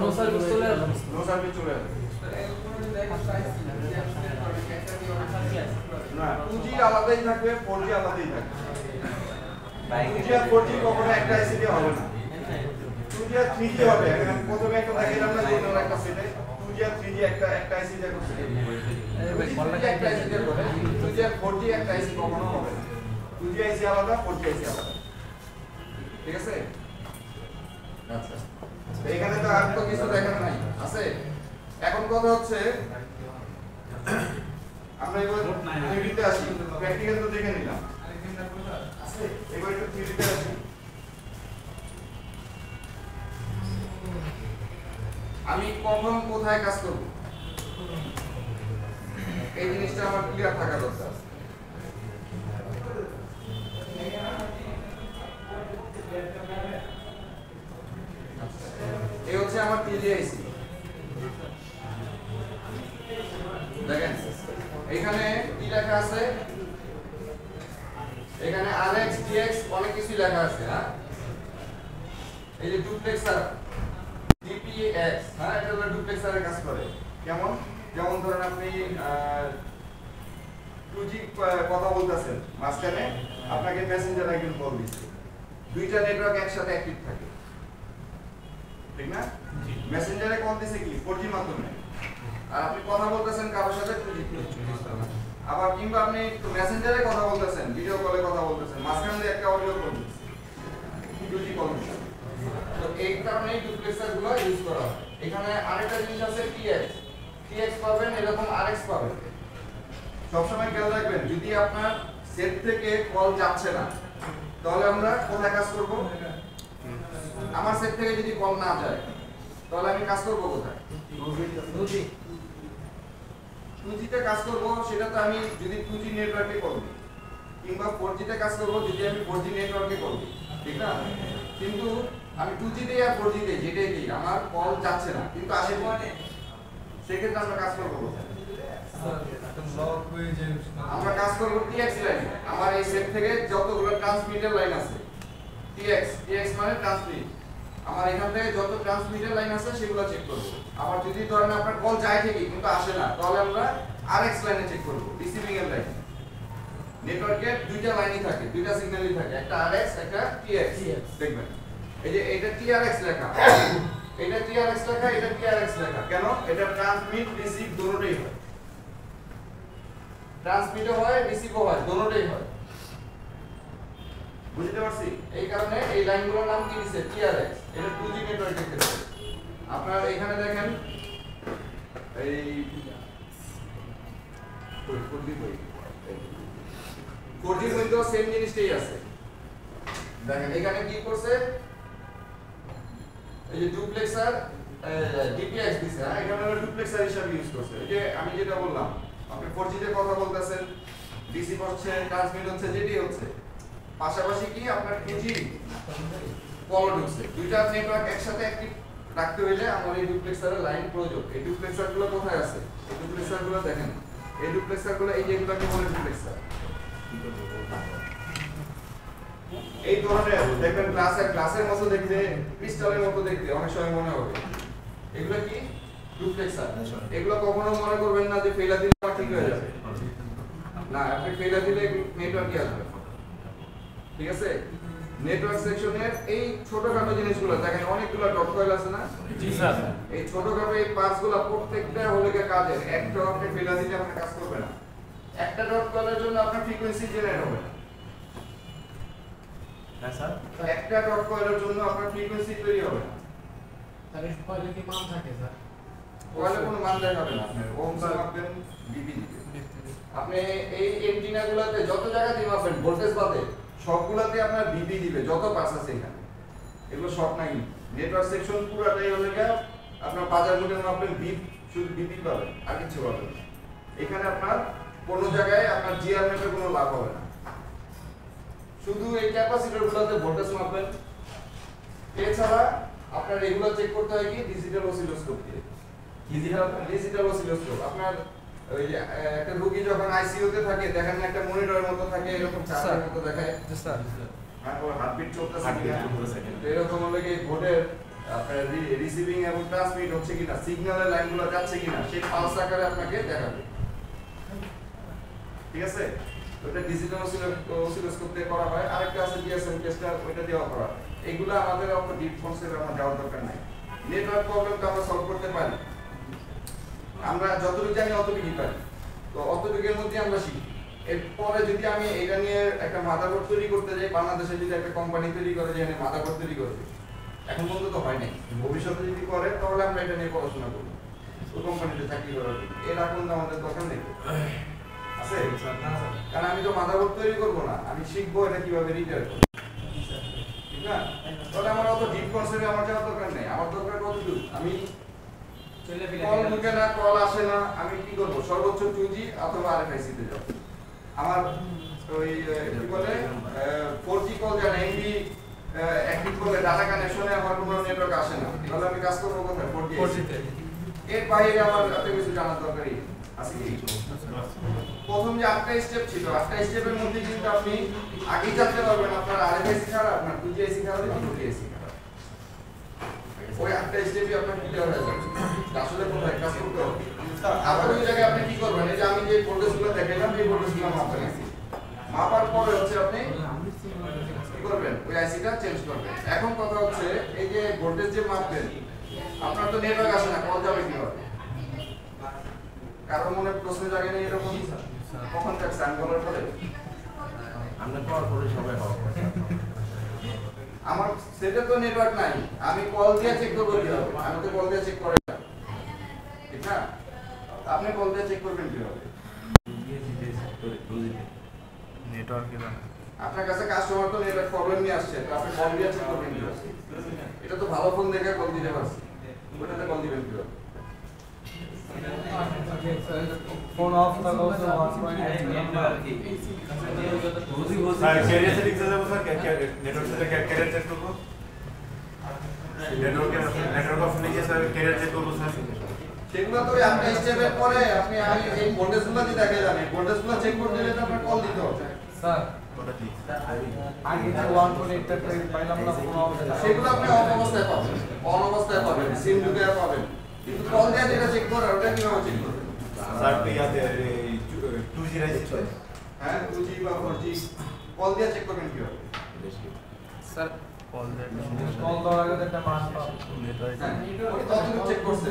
B: নো সার্ভিস চলে আসবে?
A: নো সার্ভিস চলে আসবে না, 2G আলাদাই থাকবে, 4G আলাদাই থাকবে। 2G আর 4G কখনো একটা আইসি দিয়ে হবে না। 2G আর 3G হবে। এখন প্রথমে একটা দেখাইলাম না, অন্য একটা সেটে 2G আর 3G একটা আইসি দিয়ে করছে। 2G একটা আইসি দিয়ে করে, 2G আর 4G একটা আইসি কখনো হবে না। 2G আইসি আলাদা, 4G আইসি আলাদা। ঠিক আছে? আচ্ছা, তো এখানে তো আর তো কিছু দেখার নাই আছে। এখন কথা হচ্ছে আমরা এবার থিওরিতে আসি, প্র্যাকটিক্যাল তো দেখে নিলাম। আছে, এবার একটু থিওরিতে আসি। আমি কখন কোথায় কাজ করব এই জিনিসটা আমার ক্লিয়ার থাকা দরকার। এই হচ্ছে আমার টিজিআইসি। দেখেন এখানে কি লেখা আছে? এখানে RX TX অনেক কিছু লেখা আছে। হ্যাঁ, এই যে ডুপ্লেক্সার DPX, হ্যাঁ এটা হলো ডুপ্লেক্সারের কাজ করে। কেমন? যেমন ধরেন আপনি 2G কথা বলতেছেন, মাঝখানে আপনাকে মেসেঞ্জার একজন কল দিচ্ছে, দুইটা নেটওয়ার্ক একসাথে অ্যাক্টিভ থাকে, ঠিক না? মেসেঞ্জারে কল দিছে কি 4G মাধ্যমে, আর আপনি কথা বলতেছেন কারোর সাথে 2G। আবার কিংবা আপনি মেসেঞ্জারে কথা বলতেছেন, ভিডিও কলে কথা বলতেছেন, মাঝখানে একটা অডিও কল দিচ্ছে, 2G কল দিচ্ছে। তো এই কারণে ডুপ্লেক্সার গুলো ইউজ করা হয়। এখানে আরেকটা জিনিস আছে TX পাবেন, এরকম RX পাবেন। সবসময় খেয়াল রাখবেন, যদি আপনার সেট থেকে কল যাচ্ছে না তাহলে আমরা কোথায় কাজ করব? আমার সেট থেকে যদি কল না যায় তাহলে আমি কাজ করব কোথায়? 2G তে কাজ করব, সেটা তো আমি যদি 2G নেটওয়ার্কে কল দিই, কিংবা 4G তে কাজ করব যদি আমি 4G নেটওয়ার্কে কল দিই, ঠিক না? কিন্তু আমি 2G তে আর 4G তে যেটাই দিই আমার কল যাচ্ছে না, কিন্তু আসে পরে সেক্ষেত্রে আমরা কাজ করব কোথায়? আমরা কাজ করব টিএক্স লাইন। আমার এই সেট থেকে যতগুলো ট্রান্সমিটার লাইন আছে, টিএক্স মানে ট্রান্সমিট, আমার এখান থেকে যত ট্রান্সমিটার লাইন আছে সেগুলো চেক করব। আবার যদি ধরেন আপনার কল যায় ঠিকই কিন্তু আসে না, তাহলে আমরা আরএক্স লাইনে চেক করব, রিসিভিং এর লাইন। নেটওয়ার্কে দুইটা লাইনই থাকে, দুইটা সিগন্যালই থাকে, একটা আরএক্স একটা টিএক্স। দেখবেন এই যে এটা টিআরএক্স লেখা, এটা টিআরএক্স লেখা, এটা টিআরএক্স লেখা। কেন? এটা ট্রান্সমিট রিসিভ দুটোই হয়, ট্রান্সমিটও হয় রিসিভও হয়, দুটোই হয়। বুঝতে পারছি? এই কারণে এই লাইনগুলোর নাম কি দিয়েছে? টিআরএক্স। এটা 2G নেটওয়ার্কের ক্ষেত্রে। আপনারা এখানে দেখেন এই 4G মধ্যেও সেম জিনিসটাই আছে। দেখেন এখানে কি করছে, এই যে ডুপ্লেক্সার ডিপিএক্স দিছে, এখানে আমরা ডুপ্লেক্সার হিসেবে ইউজ করছে। এই যে আমি যেটা বললাম, আপনি 4G তে কথা বলতেছেন, রিসিভ হচ্ছে, ট্রান্সমিট হচ্ছে, যেটি হচ্ছে, পাশাপাশি কি আপনার 2G কল ঢুকছে। দুইটা নেটওয়ার্ক একসাথে অ্যাক্টিভ রাখতে হইলে আমার এই ডুপ্লেক্সারের লাইন প্রয়োজন। এই ডুপ্লেক্সারগুলো কোথায় আছে? এই ডুপ্লেক্সারগুলো দেখেন, এই ডুপ্লেক্সারগুলো এই যেগুলোকে বলে ডুপ্লেক্সার, এই ধরনের দেখবেন গ্লাসের মতো দেখতে, ক্রিস্টালের মতো দেখতে অনেক সময় মনে হবে। এগুলো কি? ডুপ্লেক্সার। এগুলো কখনো মনে করবেন না যে ফেলা দিলে ঠিক হয়ে যাবে, না, আপনি ফেলা দিলে নেটওয়ার্কই আসবে। ঠিক আছে? নেটওয়ার্ক সেকশনের এই ছোটখাটো জিনিসগুলো দেখেন, অনেকগুলো ডট কয়েল আছে না?
F: জি স্যার।
A: এই ছোটখাটো এই পার্টসগুলো প্রত্যেকটা হলে কাজের, একটা আপনি ফেলা দিলে আপনার কাজ করবে না। একটা ডট কয়েলের জন্য আপনার ফ্রিকোয়েন্সি জেনারেট হবে না।
E: হ্যাঁ স্যার,
A: একটা ডট কয়েলের জন্য আপনার ফ্রিকোয়েন্সি তৈরি হবে না।
D: তাহলে কয়লে কি মান থাকে স্যার?
A: কয়েলে কোনো মান দেখাবে না, আপনার ওহমস মাপবেন, ডিবি দিবেন। আপনি এই এন্টিনাগুলোতে যত জায়গাতে মাপবেন ভোল্টেজ বাদে সবগুলাতে আপনার বিপি দিবে, যত পাস আছে এখানে, এগুলো সব নাই। নেটওয়ার্ক সেকশন পুরোটাই হলে গিয়ে আপনার বাজার মূল্যের মাপবেন, বিপ শুধু বিপি পাবেন, আর কিছু পাবেন না। এখানে আপনার কোনো জায়গায় আপনার জিআর ম্যাপের কোনো লাভ হবে না, শুধু এই ক্যাপাসিটরগুলোতে ভোল্টেজ মাপবেন। এছাড়া আপনার এগুলো চেক করতে হয় কি? ডিজিটাল অসিলোস্কোপ দিয়ে। ডিজিটাল অসিলোস্কোপ আপনার ওই যে একটা রোগী যখন আইসিইউতে থাকে, দেখেন না একটা মনিটরের মতো থাকে, এরকম চার্টের মতো দেখায়,
D: স্যার
A: আর ওর হার্টবিট চলতেছে
E: হার্টবিট
A: কিনা,
E: চলতেছে কিনা।
A: তো এরকম হলে কি ভোটের আপনার রিসিভিং এবং ট্রান্সমিট হচ্ছে কিনা, সিগন্যালের লাইনগুলো যাচ্ছে কিনা, সেই পালস আকারে আপনাকে দেখাবে। ঠিক আছে? ওটা ডিজিটাল অসিলোস্কোপ দিয়ে করা হয়। আরেকটা আছে জিএসএম টেস্টার, ওইটা দিয়েও করা হয়। এগুলো আমাদের অত ডিপ কনসেপ্টে আমার যাওয়ার দরকার নাই। নেটওয়ার্ক প্রবলেমটা আমরা সলভ করতে পারি, আমরা যতটুকু জানি অতটুকুই পারি, তো অতটুকুর মধ্যে আমরা শিখি। এরপরে যদি আমি এটা নিয়ে একটা মাদারবোর্ড তৈরি করতে যাই, বাংলাদেশে যদি একটা কোম্পানি তৈরি করে যে মাদারবোর্ড তৈরি করবে, এখন পর্যন্ত তো হয় নাই, ভবিষ্যতে যদি করে তাহলে আমরা এটা নিয়ে পড়াশোনা করবো, ওই কোম্পানিতে চাকরি করার জন্য। এর এখন তো আমাদের দরকার নেই আছে, কারণ আমি তো মাদারবোর্ড তৈরি করবো না, আমি শিখবো এটা কিভাবে রিপেয়ার করবো, ঠিক না? তাহলে আমার অত ডিপ কনসেপ্টে আমার যাওয়ার দরকার নেই। আমার দরকার কতটুকু, আমি কল ঢুকে না, কল আসে না, আমি কি করবো? সর্বোচ্চ 2G অথবা RFIC তে যাব। আমার ওই কি বলে 4G কল জানে, এমবি অ্যাক্টিভ করলে ডাটা কানেকশনে আমার কোনো নেটওয়ার্ক আসে না, তাহলে আমি কাজ করবো কোথায়? 4G তে। এর বাইরে আমার এত কিছু জানার দরকারই আছে কি? প্রথম যে 8টা স্টেপ ছিল, 8টা স্টেপের মধ্যে কিন্তু আপনি আগেই জানতে পারবেন আপনার RFIC খারাপ, আপনার 2GIC খারাপ, 4GIC খারাপ। ওই 8টা স্টেপই আপনার ক্লিয়ার হয়ে যাবে, আসলে কোথায় কাজ করতে হবে। আবার ওই জায়গায় আপনি কি করবেন? এই যে আমি যে ভোল্টেজগুলো দেখাইলাম, এই ভোল্টেজগুলো মাপবেন। মাপার পরে হচ্ছে আপনি কি করবেন? ওই আইসিটা চেঞ্জ করবেন। এখন কথা হচ্ছে এই যে ভোল্টেজ যে মাপবেন, আপনার তো নেটওয়ার্ক আসে না, কল যাবে কিভাবে? কারণ মনে প্রশ্ন জাগে না এরকম, কখন থাকছে আমি বলার পরে
C: আমরা কল করে সবাই হবে।
A: আমার সেটা তো নেটওয়ার্ক নাই, আমি কল দিয়ে চেক করবো কিভাবে? আমি তো কল দিয়ে চেক করে না, ঠিক না? আপনি কল দিয়ে চেক করবেন কিভাবে?
E: নেটওয়ার্কে
A: আপনার কাছে কাস্টমার তো নেটওয়ার্ক প্রবলেম নিয়ে আসছে, তো আপনি কল দিয়ে চেক করবেন কিভাবে? এটা তো ভালো ফোন দেখে কল দিতে পারছি, ওটাতে কল দিবেন কিভাবে?
D: ফোন অফ থাকা হচ্ছে 1.8
E: স্যার ক্যারিয়ার সেটিংসে যাব স্যার, নেটওয়ার্ক সেটে ক্যারিয়ার চেক করব, নেটওয়ার্ক অপশনে গিয়ে স্যার ক্যারিয়ার চেক করব স্যার।
A: সেগুলো তো আপনি স্টেপের পরে আপনি এই ভোল্টেজগুলো দিয়ে দেখে যান এই ভোল্টেজগুলো চেক করতে গেলে তো আপনার কল দিতে হবে
D: স্যার আগে যে 1.8 টা পাইলাম না কোনো অবস্থা
A: সেগুলো আপনি অন অবস্থায় পাবেন অন অবস্থায় পাবেন সিম ঢুকে পাবেন কিন্তু কল দিয়ে যেটা চেক করে ওটা কিভাবে চেক করবেন
E: স্যার তো ইয়াতে 2G রাইছে
A: হ্যাঁ 2G বা 4G কল দিয়ে চেক করবেন কিভাবে
D: স্যার কল দেওয়ার আগে একটা মান পাবো
A: হ্যাঁ ওই ততটুকু চেক করছে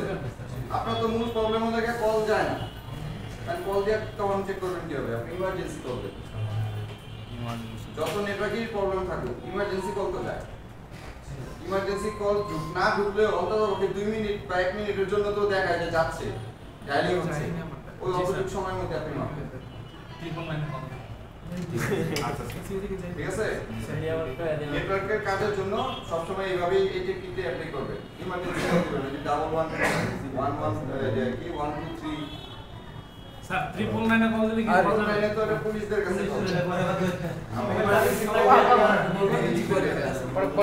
A: আপনার তো মূল প্রবলেম হলো যে কল যায় না তাহলে কল দিয়ে তখন চেক করবেন কিভাবে আপনি ইমার্জেন্সি কল দেবেন যত নেটওয়ার্কের প্রবলেম থাকুক ইমার্জেন্সি কল তো যায় ইমার্জেন্সি কল না ঢুকলে অন্তত 2 মিনিট বা 1 মিনিটের জন্য তো দেখায় যে যাচ্ছে ডায়ালিং হচ্ছে ওই অতটুকু সময়ের মধ্যে আপনি মাপবেন ঠিক আছে নেটওয়ার্কের কাজের জন্য সবসময় এইভাবেই এই টেকনিকটা অ্যাপ্লাই করবেন ইমার্জেন্সি কল দিবেন যদি 1111 কি 123
F: স্যার 999 এ কল দিলে কি
A: আর
F: কথা হবে?
A: তো এটা পুলিশদের কাছে
D: কল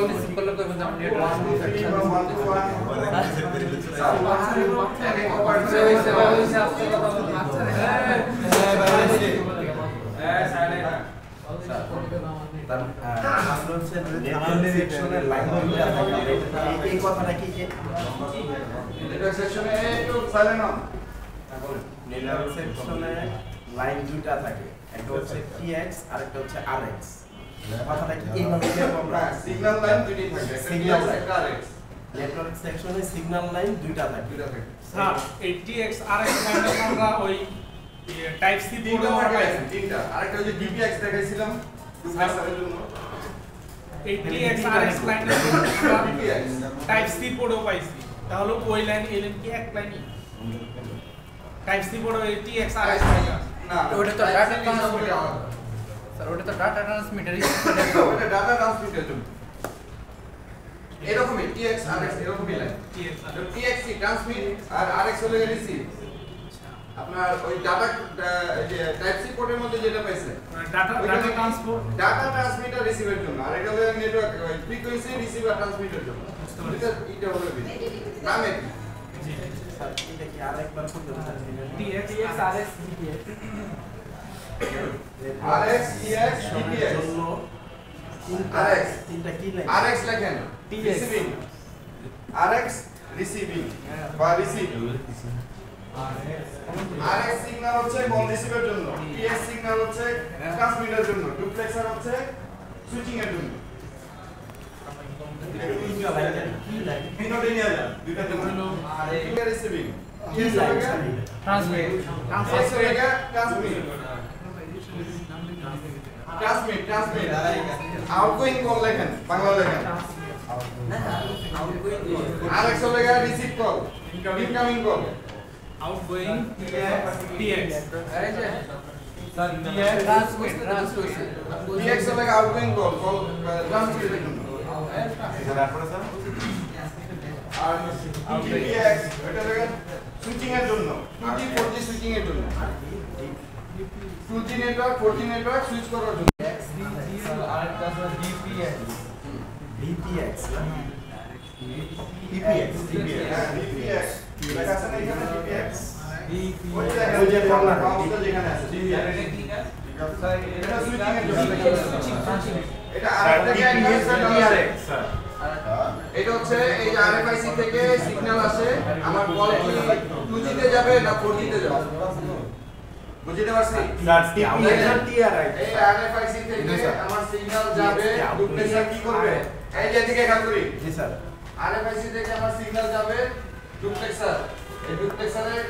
D: রিসিভ করলে তো এখন আপনি
C: এই কথাটা কি যে
A: এটা সেকশনে একটু সাইলেন্ট হন
C: নেটওয়ার্ক সেকশনে লাইন দুইটা থাকে একটা হচ্ছে টিএক্স আর একটা হচ্ছে আরএক্স কথাটা কি এইভাবে লিখব আমরা
A: সিগন্যাল লাইন দুটি থাকে
C: Signal line.
A: একটা আরএক্স
C: নেটওয়ার্ক সেকশনে সিগন্যাল লাইন দুইটা থাকে
A: দুটো থাকে
F: স্যার ATX RX লাইনে আমরা ওই টাইপ সি
A: তিনটা
F: পোর্ট
A: থাকে
F: পাইছি
A: তিনটা আরেকটা হচ্ছে ডিপিএক্স দেখাইছিলাম ডুপ্লেক্সারের জন্য
F: ATX RX লাইনে
A: ডিপিএক্স
F: টাইপ সি পোর্টও পাইছি তাহলে ওই লাইন এই লাইন কি এক লাইনই type C port ATX RX line
A: না
D: ওটা তো ডাটা ট্রান্সমিটার স্যার ওটা তো ডাটা ট্রান্সমিটারই
A: ওটা ডাটা ট্রান্সমিটারের জন্য এরকমই টিএক্স আরএক্স এরকমই লাইন
F: TX
A: টিএক্সি ট্রান্সমিট আর আরএক্স হলো রিসিভ আপনার ওই ডাটা যে টাইপ সি পোর্টের মধ্যে যেটা পাইছে
F: ডাটা ট্রান্সপোর্ট
A: ডাটা ট্রান্সমিটার রিসিভের জন্য আর এটা হলো নেটওয়ার্ক ফ্রিকোয়েন্সি রিসিভার ট্রান্সমিটার জন্য এটা হলো নামে কি
C: স্যার এটা কি আরেকবার বলতে
F: TX
D: RX
A: আরএক্স টিএক্স ডিপিএক্স
C: জন্য
A: RX
C: তিনটা কি লাইন
A: আরএক্স লেখেন রিসিভিং আরএক্স রিসিভিং বা রিসিভ আরএক্স সিগন্যাল হচ্ছে কল রিসিভের জন্য টিএক্স সিগন্যাল হচ্ছে ট্রান্সমিটারের জন্য ডুপ্লেক্সার হচ্ছে সুইচিং এর জন্য
C: তিনটা লাইন কি লাইন
A: বিনোদে নিয়ে যান দুইটা জন্য আর এটা রিসিভিং
C: কি line
D: transmit
A: transmit outgoing call লেখেন বাংলা লেখেন আরএক্স হলো receive call incoming call
F: outgoing TX
D: এই যে স্যার ট্রান্সমিট
A: টিএক্স হলো আউটগোয়িং কল ট্রান্সমিটের জন্য
E: তারপরে স্যার
A: আর টিএক্স এটা লেখেন সুইচিং এর জন্য 2G 4G সুইচিং এর জন্য 2G network 4G network switch করার জন্য
D: আরেকটা আছে ডিপিএক্স
C: ডিপিএক্স
A: ডিপিএক্স লেখা আছে না এখানে ডিপিএক্স ওই যে
C: ওই যে কর্নার
A: মাউসটা যেখানে আছে এটা সুইচিং এর জন্য এটা আরেকটা
E: TRX স্যার
A: এটা হচ্ছে এই যে আরএফআইসি থেকে সিগন্যাল আসে আমার কল কি 2G তে যাবে না 4G তে যাবে বুঝতে পারছি
E: স্যার TRX
A: এই আরএফআইসি থেকে আমার সিগন্যাল যাবে ডুপ্লেক্সার কি করবে এই যে এদিকে খেয়াল করি
C: জি স্যার
A: আরএফআইসি থেকে আমার সিগন্যাল যাবে ডুপ্লেক্সার এই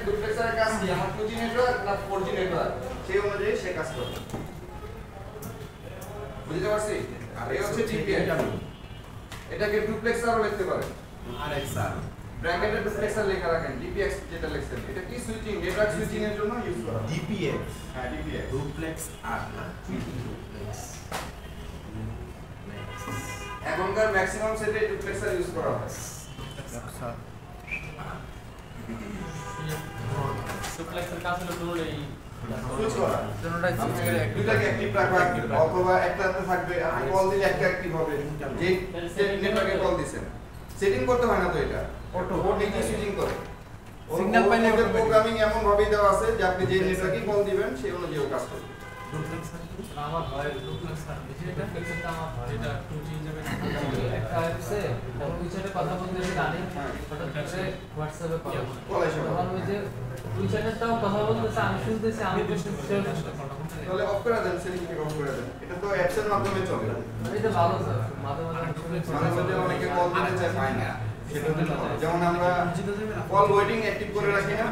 A: ডুপ্লেক্সারের কাজ কি আমার 2G নেটওয়ার্ক না 4G নেটওয়ার্ক সেই অনুযায়ী সে কাজ করবে বুঝতে পারছি আর এই হচ্ছে ডিপিএক্স এটাকে ডুপ্লেক্সারও লিখতে পারেন
C: আরেক স্যার
A: ব্র্যাকেটে ডুপ্লেক্সার লেখা রাখেন ডিপিএক্স যেটা লিখছেন এটা কি সুইচিং নেটওয়ার্ক সুইচিং এর জন্য ইউজ করা হয়
C: ডিপিএক্স
A: হ্যাঁ ডিপিএক্স
C: ডুপ্লেক্স আর না ডুপ্লেক্স
A: এখনকার ম্যাক্সিমাম সেটে ডুপ্লেক্সার ইউজ করা হয়
D: ডুপ্লেক্সের কাজ হলো পুরো এই
A: সুইচ করা
D: দুটোটাই সুইচ করে
A: দুটাকে অ্যাক্টিভ রাখা অথবা একটাতে থাকবে আপনি কল দিলে একটা অ্যাক্টিভ হবে যে নেটওয়ার্কে কল দিবেন সেটিং করতে হয় না তো এটা অটো নিজে সুইচিং করে সিগন্যাল পাইলে প্রোগ্রামিং এমন ভাবে দেওয়া আছে যে আপনি যে নেটওয়ার্কে কল দিবেন সেই অনুযায়ী ও কাজ করবে।
B: আমার হয় ডুপ্লেক্স সার্ভিস এটা কিন্তু আমার হয়
F: এটা 2G যাবে
B: একটা অ্যাপসে উইচ্যাটে কথা বলতে জানি হঠাৎ করে হোয়াটসঅ্যাপে
A: কল এসে বলে।
B: তখন ওই যে উইচ্যাটেরটাও কথা বলতেছে আমি শুনতেছি আমি বুঝতেছি
A: তাহলে অফ করে দেন, সেটিং থেকে অফ করে দেন। এটা তো অ্যাপসের মাধ্যমে চলে।
B: এটা ভালো স্যার মাঝে
A: মাঝে অনেকে কল দিতে চায় পায় না। সেটা হতে পারে। যেমন আমরা কল ওয়েটিং অ্যাক্টিভ করে রাখি না,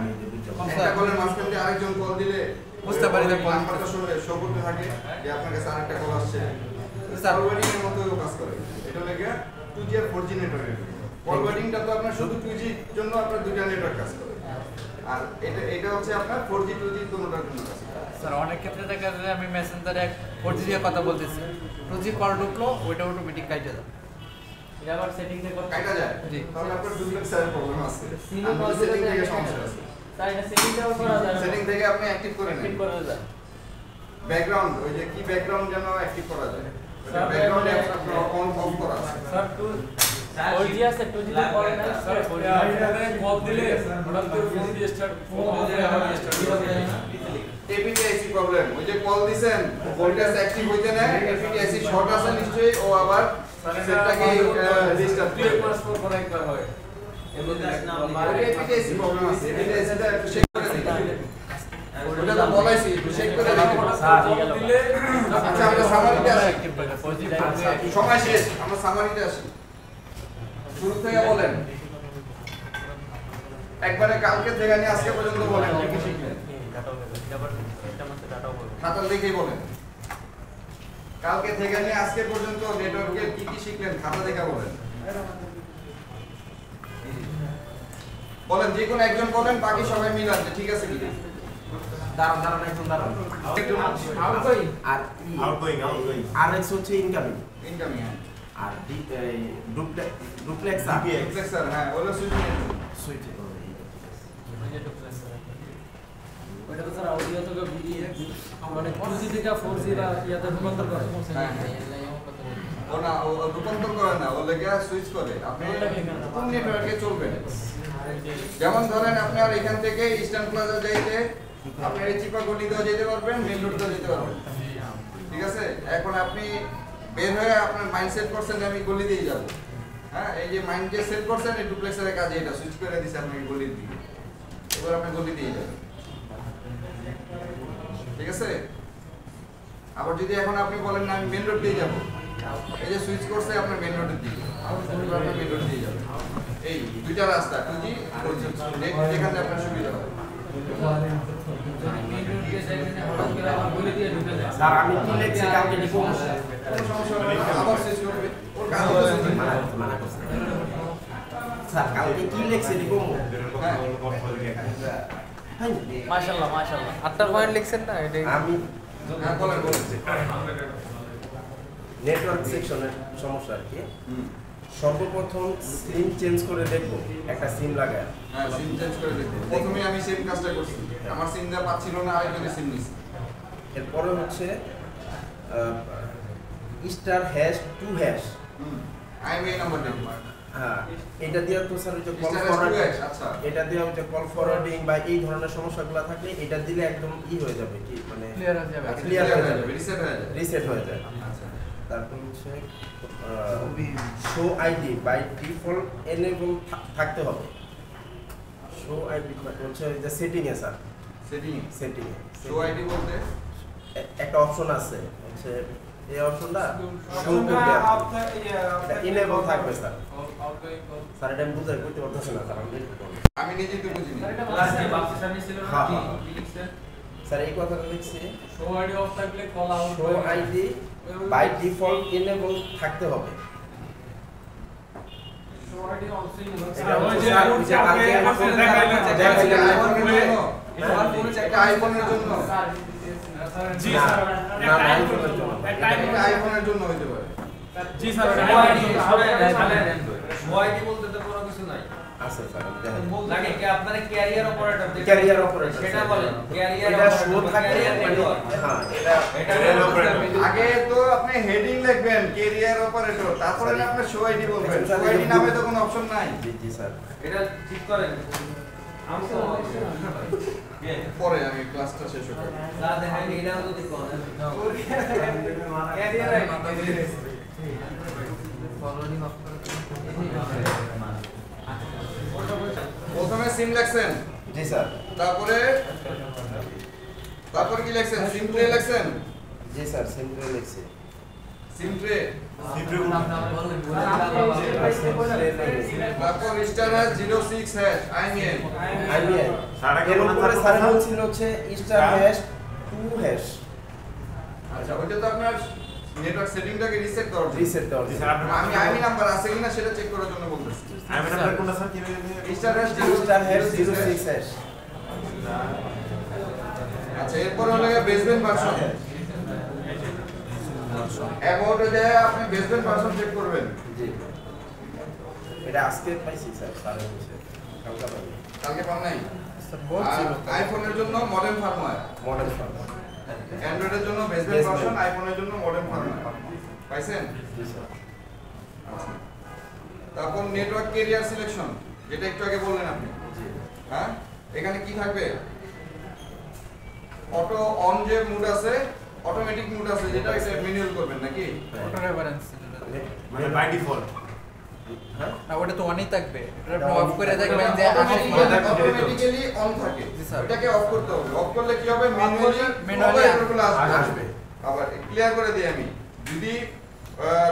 A: একটা কলের মাঝখান দিয়ে আরেকজন কল দিলে বুঝতে পারি যে নাম্বারটা শুনে শো করতে থাকে যে আপনার কাছে আরেকটা কল আসছে। কল ওয়েটিং এর মতো কাজ করে। এটা লাগে 2G আর 4G নেটওয়ার্ক। কল ওয়েটিংটা তো আপনার শুধু 2G এর জন্য আপনার দুইটা নেটওয়ার্ক কাজ করে। আর এটা হচ্ছে আপনার 4G 2G দুটোটার জন্য কাজ করে।
H: স্যার অনেক ক্ষেত্রে দেখা যায় আমি মেসেঞ্জারে 4G দিয়ে কথা বলতেছি, 2G কল ঢুকলো ওইটা অটোমেটিক কাটে যায়।
B: এটা আবার সেটিং থেকে
A: কাটা যায়।
H: জি।
A: তাহলে আপনার ডুপ্লেক্সারের প্রবলেম আছে।
B: সিম
A: আর সেটিং থেকে সমস্যা আছে।
B: তাই এটা সেটিংটাও করা যায়
A: সেটিং থেকে আপনি অ্যাক্টিভ করে নেন।
B: ঠিক করা যায়
A: ব্যাকগ্রাউন্ড ওই যে কি ব্যাকগ্রাউন্ড যেন অ্যাক্টিভ করা যায়। ওটা ব্যাকগ্রাউন্ডে আপনার অন অফ করা আছে।
F: স্যার
B: 4G আছে 2G তে করে না
F: স্যার কল দিলে হঠাৎ করে ফোন দিয়ে স্টার্ট
A: এপিটিআইসি প্রবলেম। ওই যে কল দিবেন ভোল্টেজ অ্যাক্টিভ হইতে না, এপিটিআইসি শর্ট আছে নিশ্চয়ই, ও আবার সেটটাকে রিস্টার্ট করে
F: একবার হয়
A: এপিটিআইসি প্রবলেম আছে। এপিটিআইসিটা একটু চেক করে দিন। ওটা তো বলাইছি, একটু চেক করে দিন।
F: দিলে
A: আচ্ছা আমরা সামারিতে আসি। সময় শেষ, আমরা সামারিতে আসি। শুরু থেকে বলেন, একবারে কালকে থেকে নিয়ে আজকে পর্যন্ত বলেন কি কি শিখলেন। খাতা দেখেই বলেন, কালকে থেকে নিয়ে আজকে পর্যন্ত নেটওয়ার্কের কি কি শিখলেন খাতা দেখে বলেন। বলেন, যে কোনো একজন বলেন, বাকি সবাই মিলান যে ঠিক আছে কি।
C: দাঁড়ান একদম দাঁড়ান।
F: আউটগোয়িং
C: আর
E: আউটগোয়িং
C: আরএক্স হচ্ছে ইনকামিং,
A: ইনকামিং
C: আর ডুপ্লেক্স
A: ডুপ্লেক্সার, হ্যাঁ ওগুলো সুইচ।
B: ওটা তো স্যার অডিও থেকে মানে 2G থেকে 4G বা ইয়াতে রূপান্তর করে
A: ও না, ও রূপান্তর করে না, ও লেগে সুইচ করে। আপনি কোন নেটওয়ার্কে চলবেন। যেমন ধরেন আপনার এখান থেকে ইস্টার্ন প্লাজা যাইতে আপনার এই চিপা গলি দিয়ে যেতে পারবেন, মেইন রোড দিয়ে যেতে পারবেন, ঠিক আছে। এখন আপনি বের হয়ে আপনার মাইন্ড সেট করছেন যে আমি গলি দিয়ে যাব, হ্যাঁ, এই যে মাইন্ড যে সেট করছেন এই ডুপ্লেক্সারের কাজে এটা সুইচ করে দিছে আপনাকে গলির দিকে, এবার আপনি গলি দিয়ে যাবেন, ঠিক আছে। আবার যদি এখন আপনি বলেন না আমি মেইন রোড দিয়ে যাব, এই যে সুইচ করছে আপনার মেইন রোডের দিকে, এবার আপনি মেইন রোড দিয়ে যাবেন। এই দুইটা রাস্তা 2G 4G যেখানে আপনার সুবিধা হবে।
C: স্যার আমি কি লিখছি কালকে লিখব
A: কোনো সমস্যা হবে না, আবার সুইচ করবে, ওর কাজ হচ্ছে
C: মানা করছে। স্যার কালকে কি লিখছি লিখব।
H: মাশাআল্লাহ মাশাআল্লাহ 8টা পয়েন্ট লিখছেন না এটা
C: আমি
A: হ্যাঁ বলেন
C: নেটওয়ার্ক সেকশনের সমস্যা আর কি। সর্বপ্রথম সিম চেঞ্জ করে দেখবো, একটা সিম লাগায়।
A: হ্যাঁ সিম চেঞ্জ করে দিতে প্রথমে আমি সেম কাজটা করছি, আমার সিম দা পাচ্ছিল না, আরেকজনের সিম নিছি।
C: এরপরে হচ্ছে স্টার হ্যাশ 2 হ্যাশ,
A: আমি এই নাম্বার দেব।
C: হ্যাঁ এটা দিয়ে তো স্যার ওই যে call
A: Star hash
C: forwarding,
A: 2 hash, আচ্ছা।
C: এটা দিয়ে ওই যে কল ফরওয়ার্ডিং বা এই ধরনের সমস্যাগুলো থাকলে এটা দিলে একদম হয়ে যাবে, কি মানে
H: ক্লিয়ার হয়ে যাবে
C: ক্লিয়ার হয়ে যাবে,
A: রিসেট হয়ে যাবে।
C: রিসেট হয়ে যায়।
A: আচ্ছা
C: তারপর হচ্ছে show ID by default enable থাকতে হবে। শো আইডি হচ্ছে যে সেটিং এ স্যার,
A: সেটিং
C: সেটিং এ
A: শো আইডি বলতে
C: একটা অপশন আছে, হচ্ছে এই অপশনটা শো করতে এটা এনেবল থাকবে স্যার। স্যার এটা আমি বুঝাই করতে পারতেছি না স্যার,
A: আমি নিজেই তো বুঝিনি।
F: লাস্টে বাপসি সামনে ছিল না
C: হ্যাঁ,
F: কি
C: হ্যাঁ।
F: লিখছেন
C: স্যার এই কথাটা লিখছি,
F: শো আইডি অফ থাকলে call out
C: show ID by default enable থাকতে হবে।
F: শো আইডি অন সুইং
C: এটা হচ্ছে স্যার ওই যে কালকে
A: এটা আইফোনের জন্য,
F: জি স্যার
C: না না আইফোনের জন্য
A: এটা আইফোনের জন্য হতে পারে।
F: জি স্যার
B: ওআইডি বলতে তো কোনো কিছু নাই।
C: আছে স্যার, আমি দেখাই।
B: লাগে কি আপনারা ক্যারিয়ার অপারেটর দেখেন,
C: ক্যারিয়ার অপারেটর
B: সেটা বলেন ক্যারিয়ার
C: এটা শো থাকলে মানে হ্যাঁ এটা
A: আগে তো আপনি হেডিং লিখবেন ক্যারিয়ার অপারেটর, তারপরে না আপনি শো আইডি বলবেন। শো আইডি নামে তো কোনো অপশন নাই।
C: জি জি স্যার।
B: এটা ঠিক করেন।
A: পরে আমি ক্লাসটা শেষ হবে প্রথমে সিম লেখছেন
C: জি স্যার
A: তারপরে কি লেখছেন সিম ট্রে লেখছেন
C: জি স্যার সিম্পল লিখছি
A: সিম ট্রে তারপর star hash 06 hash in
C: IBI
E: sir আগে
C: এর
E: মনে
C: উপরে
E: থাকতো
C: স্যার
E: না?
C: বলছিল হচ্ছে স্টার হ্যাশ 2 হ্যাশ
A: আচ্ছা ওইটা তো আপনার নেটওয়ার্ক সেটিংটাকে রিসেট করার জন্য।
C: রিসেট দেওয়ার
E: জি
C: জন্য।
E: স্যার আপনার
A: আমি আইপি নাম্বার আছে কিনা সেটা চেক করার জন্য বলতেছি
E: আমি আপনার কোনটা স্যার কিভাবে
A: star hash
C: star hash 06 hash
A: আচ্ছা এরপর হলো বেসমেন্ট ভার্সন অ্যাবাউটে যায় আপনি বেসমেন্ট ভার্সন চেক করবেন
C: জি এটা আজকে পাইছি স্যার স্যার বলছে কালকে পাইছি
A: কালকে পান নাই
H: স্যার বলছিল
A: আইফোনের জন্য মডেল ফার্মওয়্যার
C: মডেল ফার্ম
A: অ্যান্ড্রয়েডের জন্য বেসমেন্ট ভার্সন আইফোনের জন্য মডেল ফার্মওয়্যার পাইছেন
C: জি স্যার
A: আচ্ছা তারপর নেটওয়ার্ক ক্যারিয়ার সিলেকশন যেটা একটু আগে বললেন আপনি হ্যাঁ এখানে কি থাকবে অটো অন যে মুড আছে অটোমেটিক মুড আছে যেটা এটা ম্যানুয়াল করবেন নাকি
H: অটো রেফারেন্স
E: মানে বাই ডিফল্ট
H: না ওটা তো অনই থাকবে এটা আপনি অফ করে দেখবেন যে
A: অটোমেটিক্যালি অন থাকে
H: জি স্যার।
A: এটাকে অফ করতে হবে অফ করলে কি হবে
H: Manually
A: ম্যানুয়ালি আসবে আবার ক্লিয়ার করে দিই আমি যদি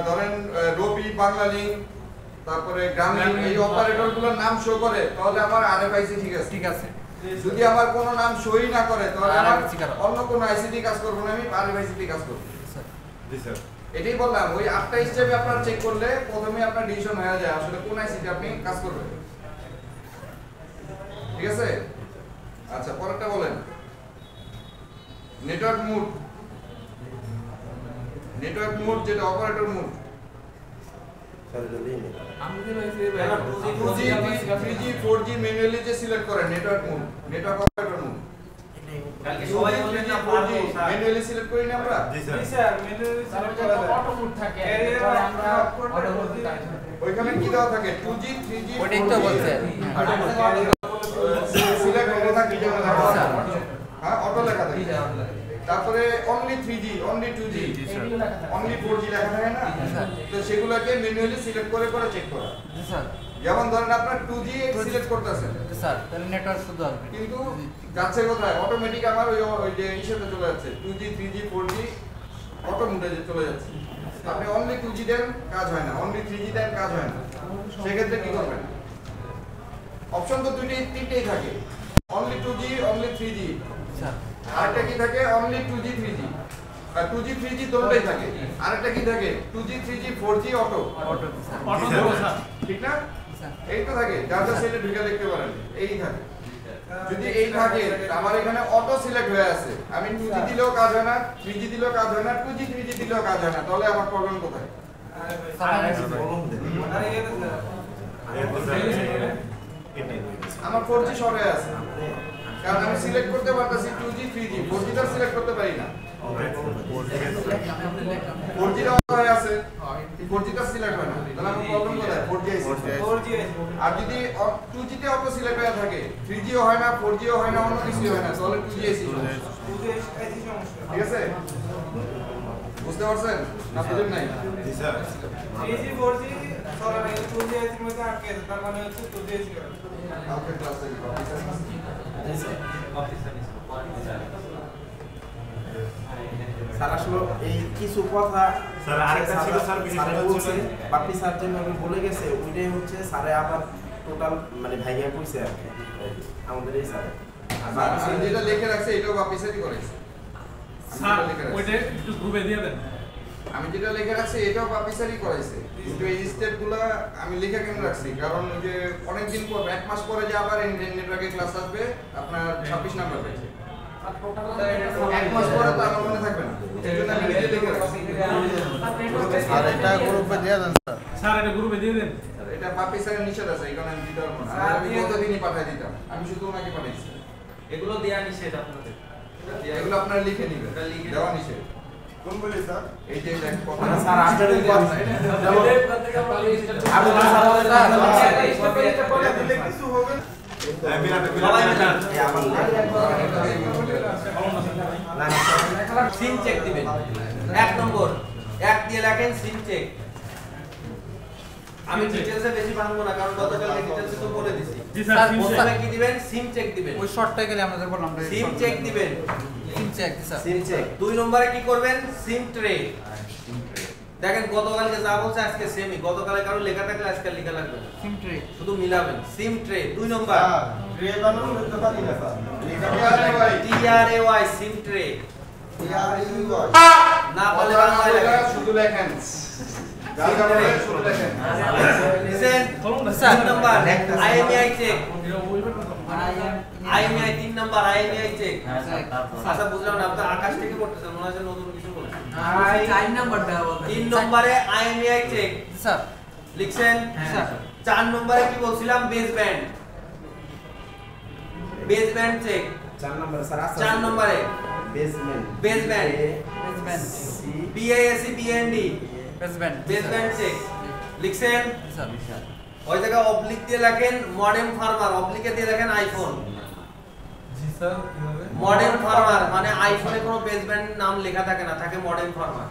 A: ধরেন রবি বাংলালিংক তারপরে গ্রামীণ এই অপারেটরগুলোর নাম শো করে তাহলে আমার আরএফআইসি ঠিক আছে
H: ঠিক আছে
A: যদি আমার কোনো নাম শোই না করে তাহলে আমার
H: RFIC কাজ।
A: অন্য কোনো আইসিটি কাজ করব না আমি আরএফআইসি কাজ করব
H: স্যার
E: জি স্যার
A: এটাই বললাম ওই 8টা স্টেপে আপনারা চেক করলে প্রথমে আপনার ডিসিশন হয়ে যায় আসলে কোন আইসিটি আপনি কাজ করবেন ঠিক আছে আচ্ছা পরেরটা বলেন নেটওয়ার্ক মুড যেটা অপারেটর মুড
C: স্যার জলদি নেই
A: 2G 3G 4G ম্যানুয়ালি যে সিলেক্ট করেন network mode network operator mode
F: কালকে সবাই বললেন না
A: 4G ম্যানুয়ালি সিলেক্ট করি না আমরা
E: জি স্যার
F: স্যার ম্যানুয়ালি সিলেক্ট করা যায় অটো মোড থাকে এরপর আমরা অটো মোড
A: ওইখানে কি দেওয়া থাকে 2G 3G
H: ওটাই তো বলছে
A: সিলেক্ট হয়ে থাকে যেটা লেখা থাকে হ্যাঁ অটো লেখা থাকে তারপরে only 3G only 2G only 4G লেখা থাকে না তো সেগুলোকে ম্যানুয়ালি সিলেক্ট করে করে চেক করা
H: জি স্যার
A: যেমন ধরেন আপনার 2G সিলেক্ট করতেছেন
H: জি স্যার তাহলে নেটওয়ার্ক শুধু আসবে
A: কিন্তু যাচ্ছে কোথায় অটোমেটিক আমার ওই যে ইসেতে চলে যাচ্ছে 2G 3G 4G অটো মোডে চলে যাচ্ছে আপনি অনলি 2G দেন কাজ হয় না অনলি 3G দেন কাজ হয় না সেক্ষেত্রে কি করবেন অপশন তো তিনটেই থাকে only 2G only 3G
H: sir
A: আরেকটা কি থাকে অনলি 2G 3G আর 2G 3G দুটোই থাকে আরেকটা কি থাকে 2G 3G 4G auto
H: auto sir
F: auto দেবো স্যার
A: ঠিক না
H: স্যার
A: এই তো থাকে যার যার সেটে ঢুকে দেখতে পারেন এই থাকে যদি এই থাকে আমার এখানে অটো সিলেক্ট হয়ে আছে আমি 2G দিলেও কাজ হয় না 3G দিলেও কাজ হয় না 2G 3G দিলেও কাজ হয় না তাহলে আমার প্রবলেম কোথায়
F: আরে এই তো
E: এটাই
A: আমার 4G শর্ট হয়ে আছে কারণ আমি সিলেক্ট করতে পারতাছি 2G 3G 4G টা সিলেক্ট করতে পারি না 4G টা অন হয়ে আছে 4G টা সিলেক্ট হয় না তাহলে আমার প্রবলেম কোথায় 4G আছে
F: 4G
A: আর যদি 2G তে অটো সিলেক্ট হয়ে থাকে 3G ও হয় না 4G ও হয় না অন্য কিছু হয় না তাহলে 2G এসি
F: সমস্যা
A: ঠিক আছে বুঝতে পারছেন না বুঝেন নাই
E: জি স্যার
F: 3G 4G চলে না 2G এর মধ্যে আটকে আছে তার মানে হচ্ছে 2G এসি
A: কালকে ক্লাসে
C: জি স্যার স্যার আসলে এই কিছু কথা
E: স্যার আরেকটা ছিল স্যার বিষয়টা
C: বলছে
E: হচ্ছে
C: বাপি স্যার যেভাবে বলে গেছে ওইটাই হচ্ছে স্যারে আবার টোটাল মানে ভাইয়া কইছে আর কি আমাদের এই স্যার
A: আমি যেটা লিখে রাখছি এটাও বাপিসারই করেছে
F: স্যার ওইটা একটু গ্রুপে দিয়ে দেন
A: আমি যেটা লিখে রাখছি এটাও বাপিসারই করাইছে কিন্তু এই স্টেপগুলো আমি লিখে কেন রাখছি কারণ ওই যে অনেকদিন পর এক মাস পরে যে আবার নেটওয়ার্কে ক্লাস আসবে আপনার 26 নাম্বার পেয়েছে এক মাস পরে তো আমার মনে থাকবে না এই জন্য আমি নিজে লিখে রাখছি
G: আর এটা গ্রুপে দিয়ে দেন স্যার
F: স্যার এটা গ্রুপে দিয়ে দেন
A: এটা বাপিসারের নিষেধ আছে এই কারণে আমি দিতে পারবো না আমি গতদিনই পাঠিয়ে দিতাম আমি শুধু ওনাকে পাঠিয়েছি
I: এগুলো দেয়া নিষেধ আপনাদের
A: এগুলো আপনারা লিখে নেবেন দেওয়া নিষেধ
E: কোন বলি স্যার
A: এই যে দেখ কথা
C: স্যার আপনার এই কথা যেমন আমি তো স্যার
A: দিলে কিছু হবে না।
I: সবাই মিলান।
C: সিম
I: চেক দিবেন 1 নম্বর 1 দিয়ে লেখেন সিম চেক। আমি ডিটেইলসে বেশি ভাঙবো না কারণ গতকাল ডিটেইলসে তো বলে দিছি।
F: জি স্যার
I: প্রথমে কি দিবেন সিম চেক দিবেন।
H: ওই শর্টটা গেলে আমাদের বললাম
I: সিম চেক দিবেন।
H: সিম চেক স্যার
C: সিম চেক
I: 2 নম্বরে কি করবেন সিম ট্রে। দেখেন গতকালকে যা বলছে আজকে সেমই, গতকালে কারো লেখা থাকলে আজকে লেখা লাগবে না,
H: সিম ট্রে
I: শুধু মিলাবেন সিম ট্রে। 2 নম্বর TRAY সিম ট্রে না বলে বাংলায় লেখেন
A: শুধু লেখেন শুধু লেখেন।
I: লিসেন 3 নম্বর IMEI চেক। IMEI 3 নম্বর IMEI চেক। আচ্ছা বুঝলাম না, আপনি আকাশ থেকে পড়তেছেন মনে হয় নতুন কিছু বলেন।
H: 4 নাম্বার দেওয়া বলতে
I: 3 নম্বরে IMEI চেক
H: স্যার
I: লিখছেন।
H: স্যার
I: 4 নম্বরে কি বলছিলাম বেস ব্যান্ড চেক।
C: 4 নম্বর স্যার
I: 4 নম্বরে
C: basement
I: base band
H: basement
I: BASE BND
H: basement
I: base band check লিখছেন।
H: স্যার
I: ওই জায়গায় অবলিক দিয়ে লেখেন মডেম ফার্মার, অবলিকে দিয়ে লেখেন আইফোন।
D: জি স্যার কিভাবে
I: মডেম ফার্মার মানে আইফোনে কোনো বেস ব্যান্ড নাম লেখা থাকে না, থাকে modem farmer.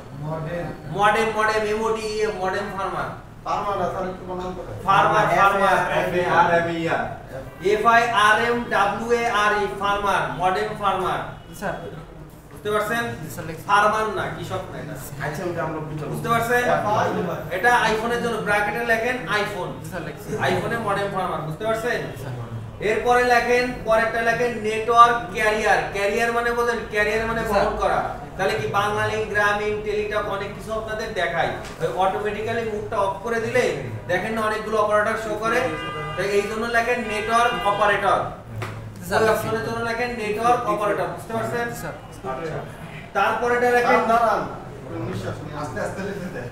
D: Model
I: modem MODE modem farmer. Farmer FIRMWARE farmer modem farmer.
H: Sir
I: বুঝতে পারছেন?
H: স্যার লিখছি
I: ফার্মার না কৃষক না এটা।
C: আচ্ছা ওটা আমরা বুঝতে
I: বুঝতে পারছেন? এটা আইফোনের জন্য ব্র্যাকেটে লেখেন আইফোন,
H: স্যার লিখছি
I: আইফোনে মডেম ফার্মার। বুঝতে পারছেন? এরপরে লেখেন পরেরটা লেখেন নেটওয়ার্ক ক্যারিয়ার। ক্যারিয়ার মানে বোঝেন? ক্যারিয়ার মানে বহন করা। তাহলে কি বাঙালি গ্রামীণ টেলিটক অনেক কিছু আপনাদের দেখায়, ওই অটোমেটিক্যালি মুখটা অফ করে দিলে দেখেন না অনেকগুলো অপারেটর শো করে। তাই এই জন্য লেখেন নেটওয়ার্ক অপারেটর।
H: স্যার
I: ওই অপশনের জন্য লেখেন নেটওয়ার্ক অপারেটর। বুঝতে পারছেন?
H: স্যার
I: তারপরেটা লেখেন
A: আস্তে আস্তে লিখে দেয়।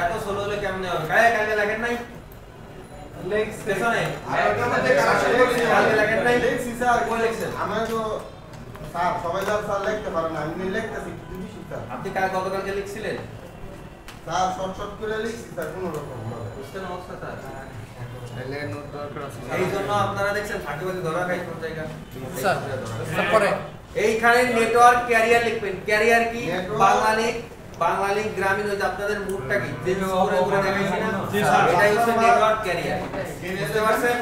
I: এত স্লো হলে কেমনে হবে? কালকে লেখেন নাই পেছনে
A: আর ওটার মধ্যে কারেকশন করে দিতে
I: কালকে
A: হবে।
I: লেখেন নাই
G: লিখছি স্যার
I: কই লিখছেন?
G: আমরা তো স্যার সবাই তো স্যার লিখতে পারে না আমি লিখতেছি কিছু স্যার
I: আপনি গতকালকে লিখছিলেন?
G: স্যার শর্ট করে লিখছি স্যার কোনো রকম ভাবে
I: বুঝতেন অবস্থা স্যার? এই জন্য আপনারা দেখছেন ফাঁকিবাজি ধরা খাই কোন জায়গা।
H: স্যার তারপরে
I: এইখানে নেটওয়ার্ক ক্যারিয়ার লিখবেন। ক্যারিয়ার কি?
G: Network-
I: বাঙালি গ্রামীণ ওই যে আপনাদের মুডটা কি যে ঘুরে ঘুরে দেখাইছি না,
F: জি স্যার।
I: এটাই হচ্ছে নেটওয়ার্ক ক্যারিয়ার। বুঝতে পারছেন?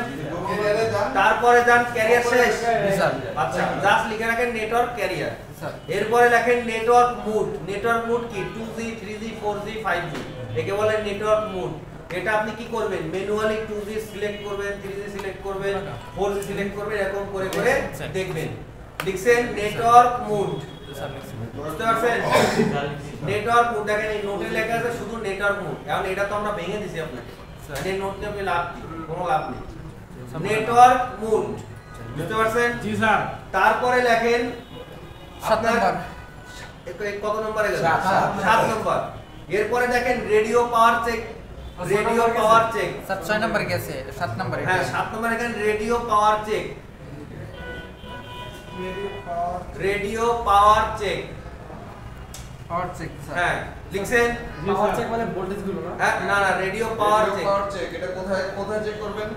A: ক্যারিয়ারে যান।
I: তারপরে যান ক্যারিয়ার শেষ।
H: স্যার
I: আচ্ছা জাস্ট লিখে রাখেন নেটওয়ার্ক ক্যারিয়ার।
H: স্যার
I: এরপরে লেখেন নেটওয়ার্ক মুড। নেটওয়ার্ক মুড কি? 2G 3G 4G 5G একে বলে নেটওয়ার্ক মুড। এটা আপনি কি করবেন? ম্যানুয়ালি 2G সিলেক্ট করবেন, 3G সিলেক্ট করবেন, 4G সিলেক্ট করবেন, এরকম করে করে দেখবেন। লিখছেন নেটওয়ার্ক মুড। বুঝতে পারছেন? নেটওয়ার্ক মুড দেখেন এই নোটে লেখা আছে শুধু নেটওয়ার্ক মুড। এখন এটা তো আমরা ভেঙে দিছি আপনাকে, এই নোট নিয়ে আপনি লাভ কি? কোনো লাভ নেই। Network mode. বুঝতে পারছেন?
F: জি স্যার
I: তারপরে লেখেন
H: 7 নাম্বার
I: কত নম্বরে গেল?
H: সাত।
I: 7 নম্বর। এরপরে দেখেন radio power check. Radio power check
H: sir 6 number গেছে 7 নাম্বার
I: হ্যাঁ 7 নম্বরে দেখেন radio power check. Radio power check
H: power check sir
I: হ্যাঁ লিখছেন?
D: পাওয়ার চেক মানে ভোল্টেজ গুলো না
I: হ্যাঁ না না radio power check.
A: Power check এটা কোথায় চেক করবেন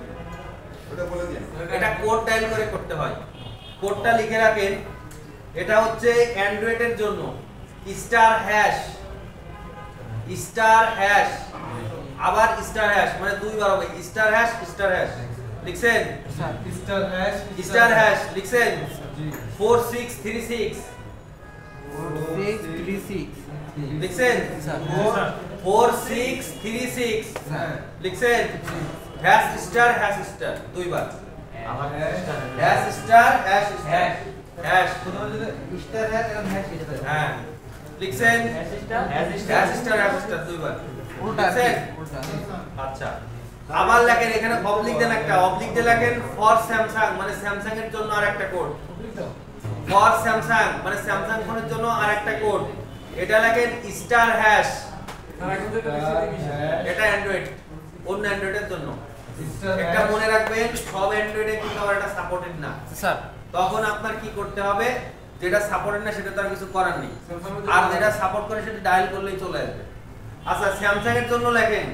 A: ওটা বলে দিন।
I: এটা কোড ডায়াল করে করতে হয়। কোডটা লিখে রাখেন। এটা হচ্ছে অ্যান্ড্রয়েডের জন্য স্টার হ্যাশ আবার স্টার হ্যাশ মানে দুইবার হবে স্টার হ্যাশ লিখছেন? স্টার হ্যাশ লিখছেন? 4636
H: 636
I: লিখছেন?
H: স্যার
I: 4636
H: স্যার
I: লিখছেন? হ্যাশ স্টার দুইবার হ্যাশ স্টার হ্যাশ হ্যাঁ লিখছেন? হ্যাশ স্টার দুইবার
H: উল্টা
I: লিখছেন?
H: উল্টা
I: আচ্ছা আবার লেখেন এখানে অবলিক দেন একটা অবলিক দিয়ে লেখেন ফর স্যামসাং মানে স্যামসাং এর জন্য আরেকটা কোড। ফর স্যামসাং মানে স্যামসাং ফোনের জন্য আরেকটা কোড। এটা লেখেন স্টার হ্যাশ। এটা অ্যান্ড্রয়েড, অন্য অ্যান্ড্রয়েডের জন্য। একটা মনে রাখবেন সব অ্যান্ড্রয়েডে কিন্তু আবার এটা সাপোর্টেড না।
H: স্যার
I: তখন আপনার কি করতে হবে? যেটা সাপোর্টেড না সেটা তো আর কিছু করার নেই, আর যেটা সাপোর্ট করে সেটা ডায়াল করলেই চলে আসবে। আচ্ছা স্যামসাং এর জন্য লেখেন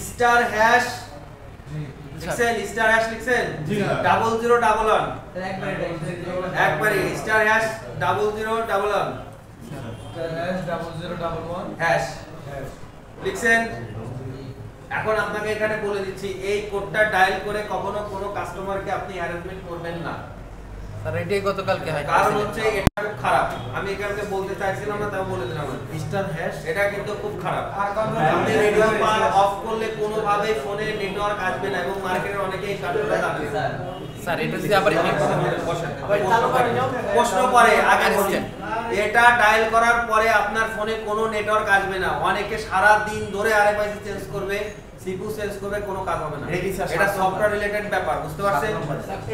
I: স্টার হ্যাশ লিখছেন স্টার হ্যাশ লিখছেন
F: জি স্যার
I: 0011 একবারে স্টার হ্যাশ 0011 হ্যাশ লিখছেন। এখন আপনাকে এখানে বলে দিচ্ছি এই কোডটা ডায়াল করে কখনো কোনো কাস্টমারকে আপনি হ্যারাসমেন্ট করবেন না।
H: স্যার এটাই গতকালকে হয়
I: কারণ হচ্ছে এটা খুব খারাপ। আমি এখানে বলতে চাইছিলাম না, তাও বলে দিলাম।
C: স্টার হ্যাশ
I: এটা কিন্তু খুব খারাপ। আপনি রেডিও পার অফ করলে কোনোভাবে ফোনে নেটওয়ার্ক আসবে না এবং মার্কেটের অনেকেই কাটটা জানে।
H: স্যার এটা যদি আবার
I: প্রশ্ন করে আগে বলছেন এটা ডায়াল করার পরে আপনার ফোনে কোনো নেটওয়ার্ক আসবে না। অনেকে সারা দিন ধরে আরএফআইসি চেঞ্জ করবে, সিপিইউ চেঞ্জ করবে, কোনো কাজ হবে না। এটা সফটওয়্যার রিলেটেড ব্যাপার, বুঝতে পারছেন?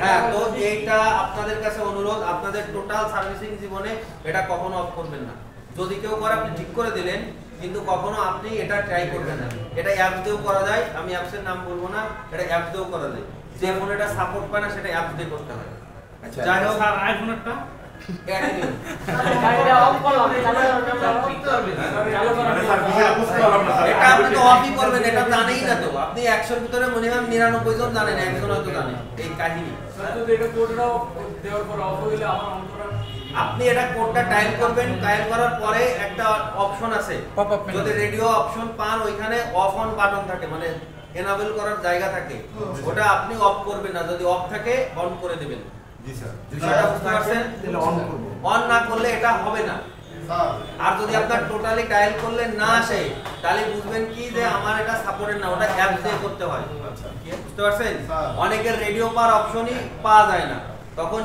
I: হ্যাঁ, তো এইটা আপনাদের কাছে অনুরোধ, আপনাদের টোটাল সার্ভিসিং জীবনে এটা কখনো অফ করবেন না। যদি কেউ করে আপনি ঠিক করে দিলেন, কিন্তু কখনো আপনি এটা ট্রাই করবেন না। এটা অ্যাপস দিয়েও করা যায়, আমি অ্যাপসের নাম বলবো না, এটা অ্যাপস দিয়েও করা যায়। যে ফোন এটা সাপোর্ট পায় না সেটা অ্যাপস দিয়ে করতে হয়।
C: আচ্ছা
I: যাই হোক,
F: স্যার আইফোনেরটা
I: এটা আপনি তো অফই করবেন, এটা জানেই না তো। আপনি 100 এর ভিতরে মিনিমাম 99 জন জানেন, একজন হয়তো জানে এই কাহিনী। আপনি এটা কোডটা ডায়াল করবেন, ডায়াল করার পরে একটা অপশন আছে,
H: Pop-up menu।
I: যদি রেডিও অপশন পান ওইখানে অফ অন বাটন থাকে, মানে এনাবেল করার জায়গা থাকে, ওটা আপনি অফ করবেন না। যদি অফ থাকে অন করে দিবেন।
E: জি স্যার
I: বিষয়টা বুঝতে পারছেন?
C: তাহলে অন করব।
I: অন না করলে এটা হবে না। আর যদি আপনার টোটালি ডায়াল করলে না আসে, তাহলে বুঝবেন কি যে আমার এটা সাপোর্টেড না, ওটা অ্যাপ দিয়ে করতে হয়। বুঝতে পারছেন? অনেকের রেডিও পার অপশনই পাওয়া যায় না, তখন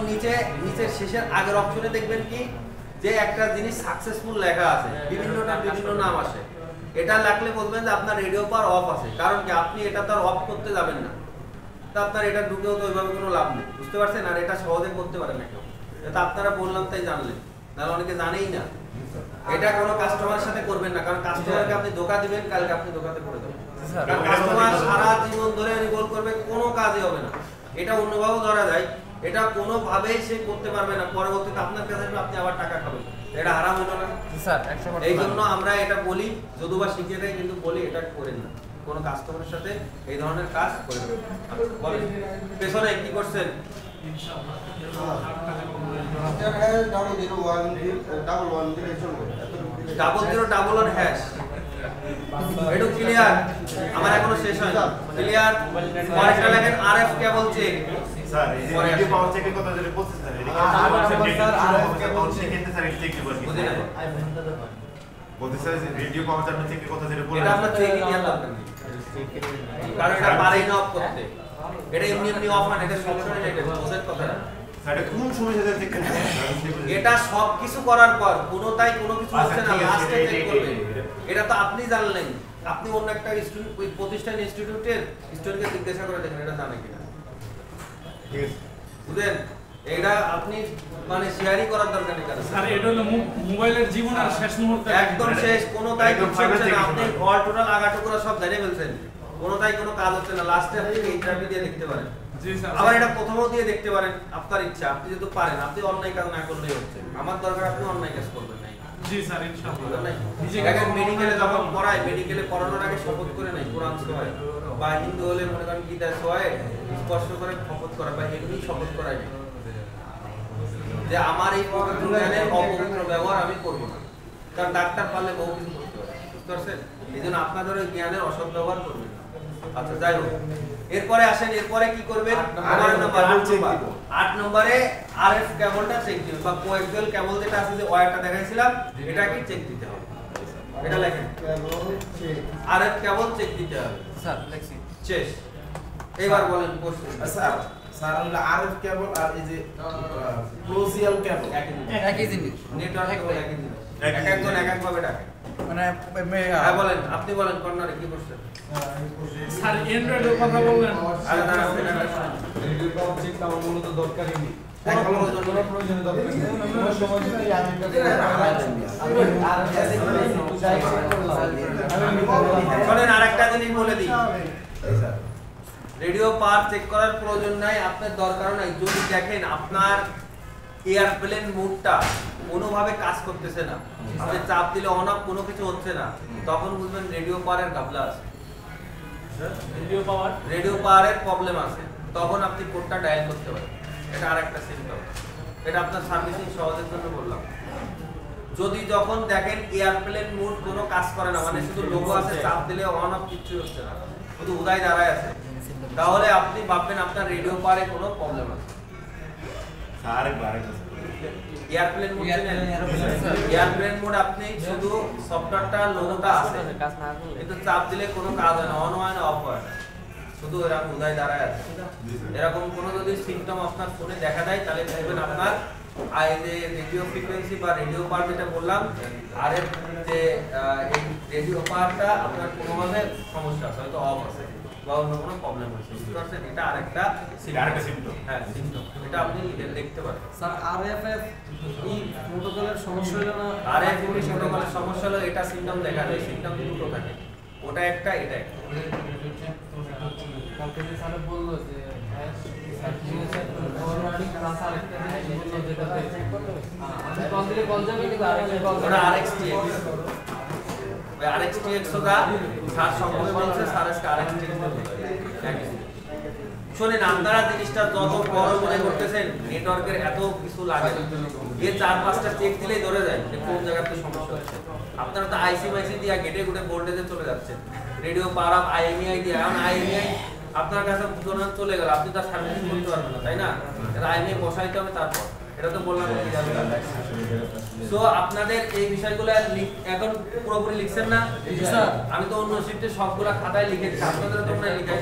I: নিচের শেষের আগের অপশনে দেখবেন কি যে একটা জিনিস সাকসেসফুল লেখা আছে, বিভিন্নটা বিভিন্ন নাম আসে। এটা লাগলে বলবেন যে আপনার রেডিও পার অফ আছে, কারণ কি আপনি এটা তো অফ করতে যাবেন না, তা আপনার এটা ঢুকেও তো ওইভাবে কোনো লাভ নেই। বুঝতে পারছেন? আর এটা সহজে করতে পারেন না কেউ, এটা আপনারা বললাম তাই জানলেন, নাহলে অনেকে জানেই না। এটা কোনো কাস্টমারের সাথে করবেন না, কারণ কাস্টমারকে আপনি ধোঁকা দিবেন, কালকে আপনি ধোঁকাতে পড়ে যাবেন। কারণ কাস্টমার সারা জীবন ধরে রিকল করবে, কোনো কাজই হবে না। এটা অন্যভাবে ধরা যায়, এটা কোনোভাবেই সে করতে পারবে না, পরবর্তীতে আপনার কাছে আসবে, আপনি আবার টাকা খাবেন। এটা হারাম হলো না?
H: স্যার 100%
I: এই জন্য আমরা এটা বলি, যদিও শিখিয়ে দেয়, কিন্তু বলি এটা করেন না, কোনো কাস্টমারের সাথে এই ধরনের কাজ করেন না। আচ্ছা, বলেন পেছনে কি করছেন? ডাবল 011 হ্যাশ, এটা ক্লিয়ার? আমার এখনো শেষ হয়নি। ক্লিয়ার? পরেরটা লেখেন আরএফ কেবল চেক।
E: স্যার এই যে রেডিও পাওয়ার চেকের কথা যেটা বলছেন স্যার, এটা কি স্যার আরএফ কেবল চেকের স্যার এটা চেক দিবেন?
I: বুঝি না।
E: বলতে স্যার রেডিও পাওয়ার চেকের চেকের কথা যেটা বললেন,
I: এটা আপনার চেকই দেওয়ার দরকার নেই, কারণ এটা পারেই না অফ করতে। এটা এমনি এমনি অফ হয় না, এটা সবসময় রিলেটেড, বুঝেন কথাটা?
E: স্যার এটা কোন সময় সাথে চেক করবেন?
I: এটা সব কিছু করার পর কোনোটাই কোনো কিছু হচ্ছে না,
E: ঠিক আছে,
I: লাস্টে চেক করবেন।
E: এটা-
I: এটা তো আপনি জানলেন, আপনি অন্য একটা প্রতিষ্ঠান ইনস্টিটিউটের স্টুডেন্টকে জিজ্ঞাসা করে দেখেন এটা জানে কিনা।
E: ঠিক আছে
I: বুঝলেন? এটা আপনি মানে শেয়ারই করার দরকার নেই কারণ
F: স্যার এটা হলো মোবাইলের জীবনের শেষ মুহূর্তে
I: একদম শেষ, কোনো তাই
E: একদম
I: কিছু হচ্ছে না।
E: private
I: আপনি
E: check
I: অল টোটাল আগাটুকুরা সব জানিয়ে ফেলছেন, কোনো তাই কোনো কাজ হচ্ছে না। লাস্টে আপনি ইন্টারভিউ দিয়ে দেখতে পারেন,
F: জি স্যার
I: আবার এটা প্রথমেও দিয়ে দেখতে পারেন, আপনার ইচ্ছা। আপনি যদি পারেন, আপনি অন্যায় কাজ না করলেই হচ্ছে। আমার দরকার আপনি অন্যায় কাজ করবেন না।
F: জি স্যার ইনশাআল্লাহ
I: দেখেন মেডিকেলে যখন পড়ায়, মেডিকেলে পড়ানোর আগে শপথ করে নাই, কোরআন সোয়ায় বা হিন্দু হলে মনে করেন গীতা সোয়ায় স্পর্শ করে শপথ করা, বা এমনি শপথ করায় নাই যে আমার এই পবিত্র জ্ঞানের অপবিত্র ব্যবহার আমি করবো না। কারণ ডাক্তার পারলে বহু কিছু করতে পারে, বুঝতে পারছেন? এই জন্য আপনাদের ওই জ্ঞানের অসৎ ব্যবহার করবেন না। আচ্ছা যাই হোক, এরপরে আসেন, এরপরে কি করবেন? 8 নম্বরে আরএফ কেবলটা চেক দিবেন, বা কোএক্সিয়াল কেবল যেটা আছে যে ওয়্যারটা দেখাইছিলাম, এটাকে চেক দিতে হবে। এটা লেখেন আরএফ কেবল চেক দিতে হবে।
H: স্যার লেখছি
I: শেষ। এবার বলেন প্রশ্ন।
C: স্যার স্যার আমরা আরএফ কেবল আর এই যে ক্লোজিয়াল কেবল
H: একই জিনিস
I: নেটওয়ার্ক কেবল একই জিনিস, একজন এক এক ভাবে ডাকে।
H: মানে
I: হ্যাঁ বলেন, আপনি বলেন কর্নারে কি করছেন?
F: স্যার অ্যান্ড্রয়েডের কথা বললেন।
I: আরে দাঁড়ান, আপনি না
B: রেডিও পাওয়ার চেক আমার মূলত দরকারই নেই।
I: কোনো
B: প্রয়োজনে দরকার নেই। কোনো সময় যদি আমি একটা আর একটু যাই চেক করলাম।
I: শোনেন, আরেকটা জিনিস বলে দিই, রেডিও পাওয়ার চেক করার প্রয়োজন নাই, আপনার দরকারও নাই। যদি দেখেন আপনার এয়ারপ্লেন মুডটা কোনোভাবে কাজ করতেছে না, আপনি চাপ দিলে অন অফ কোনো কিছু হচ্ছে না, তখন বুঝবেন রেডিও পাওয়ারের গাবলা আছে। রেডিও পাওয়ারের প্রবলেম আছে, তখন আপনি কোডটা ডায়াল করতে পারেন। এটা আরেকটা সিম্পটম। এটা আপনার সার্ভিসিং সহজের জন্য বললাম। যদি যখন দেখেন এয়ারপ্লেন মোড কোনো কাজ করে না, মানে শুধু লোগো আছে, চাপ দিলে অন অফ কিছু হচ্ছে না, শুধু উদয় দাঁড়ায় আছে, তাহলে আপনি ভাববেন আপনার রেডিও পাওয়ারে কোনো প্রবলেম আছে। এয়ারপ্লেন মোড, এয়ারপ্লেন মোড আপনি শুধু সফটওয়্যারটা লোগোটা আছে কিন্তু চাপ দিলে কোনো কাজ হয় না, অন হয় না, অফ হয় না, শুধু এরকম উদয় দাঁড়ায় আছে। এরকম কোনো যদি সিম্পটম আপনার ফোনে দেখা দেয় তাহলে দেখবেন আপনার যে রেডিও ফ্রিকোয়েন্সি বা রেডিও পাওয়ার যেটা বললাম, আর এর যে এই রেডিও পাওয়ারটা আপনার কোনোভাবে সমস্যা আছে, হয়তো অফ আছে বা অন্য কোনো প্রবলেম হচ্ছে, বুঝতে পারছেন? এটা আরেকটা সিম্পটম। হ্যাঁ, সিম্পটম। এটা আপনি দেখতে পারেন।
D: স্যার আরএফএফ ই প্রোটোকলের সমস্যা হলো না?
I: আরএফএফ প্রোটোকলের সমস্যা হলো এটা সিম্পটম দেখা যায়, সিম্পটম দুটো থাকে, ওটা একটা এটা একটা।
D: কালকে যে স্যার বললো যে ফরওয়ার্ডিং প্লাস আরেকটা জিনিস বললো যেটাতে আমি কল দিলে কল যাবে কিন্তু আরেকটা কল
I: ওটা আরএক্সটিএক্স। ওই আরএক্সটিএক্স ওটা স্যার সম্পর্কে বলছে, স্যার আজকে আরএক্সটিএক্স বলছে। শুনেন, আপনারা জিনিসটা যত বড় মনে করতেছেন, নেটওয়ার্কের এত কিছু লাগে না। এই 4-5টা চেক দিলেই ধরে যায় যে কোন জায়গাতে সমস্যা হচ্ছে। আপনারা তো আইসি মাইসি দিয়ে গেটে গুটে ভোল্টেজে চলে যাচ্ছেন, রেডিও পাওয়ার আপ আইএমআই দিয়ে, এখন আইএমআই আপনার কাছে দুজন চলে গেল, আপনি তার সার্ভিসিং করতে পারবেন না, তাই না? এটা আইএমআই বসাইতে হবে তারপর, এটা তো বললাম। সো আপনাদের এই বিষয়গুলো এখন পুরোপুরি লিখছেন না? আমি তো অন্য শিফটে সবগুলা খাতায় লিখেছি, আপনাদের তো মনে হয় লিখাই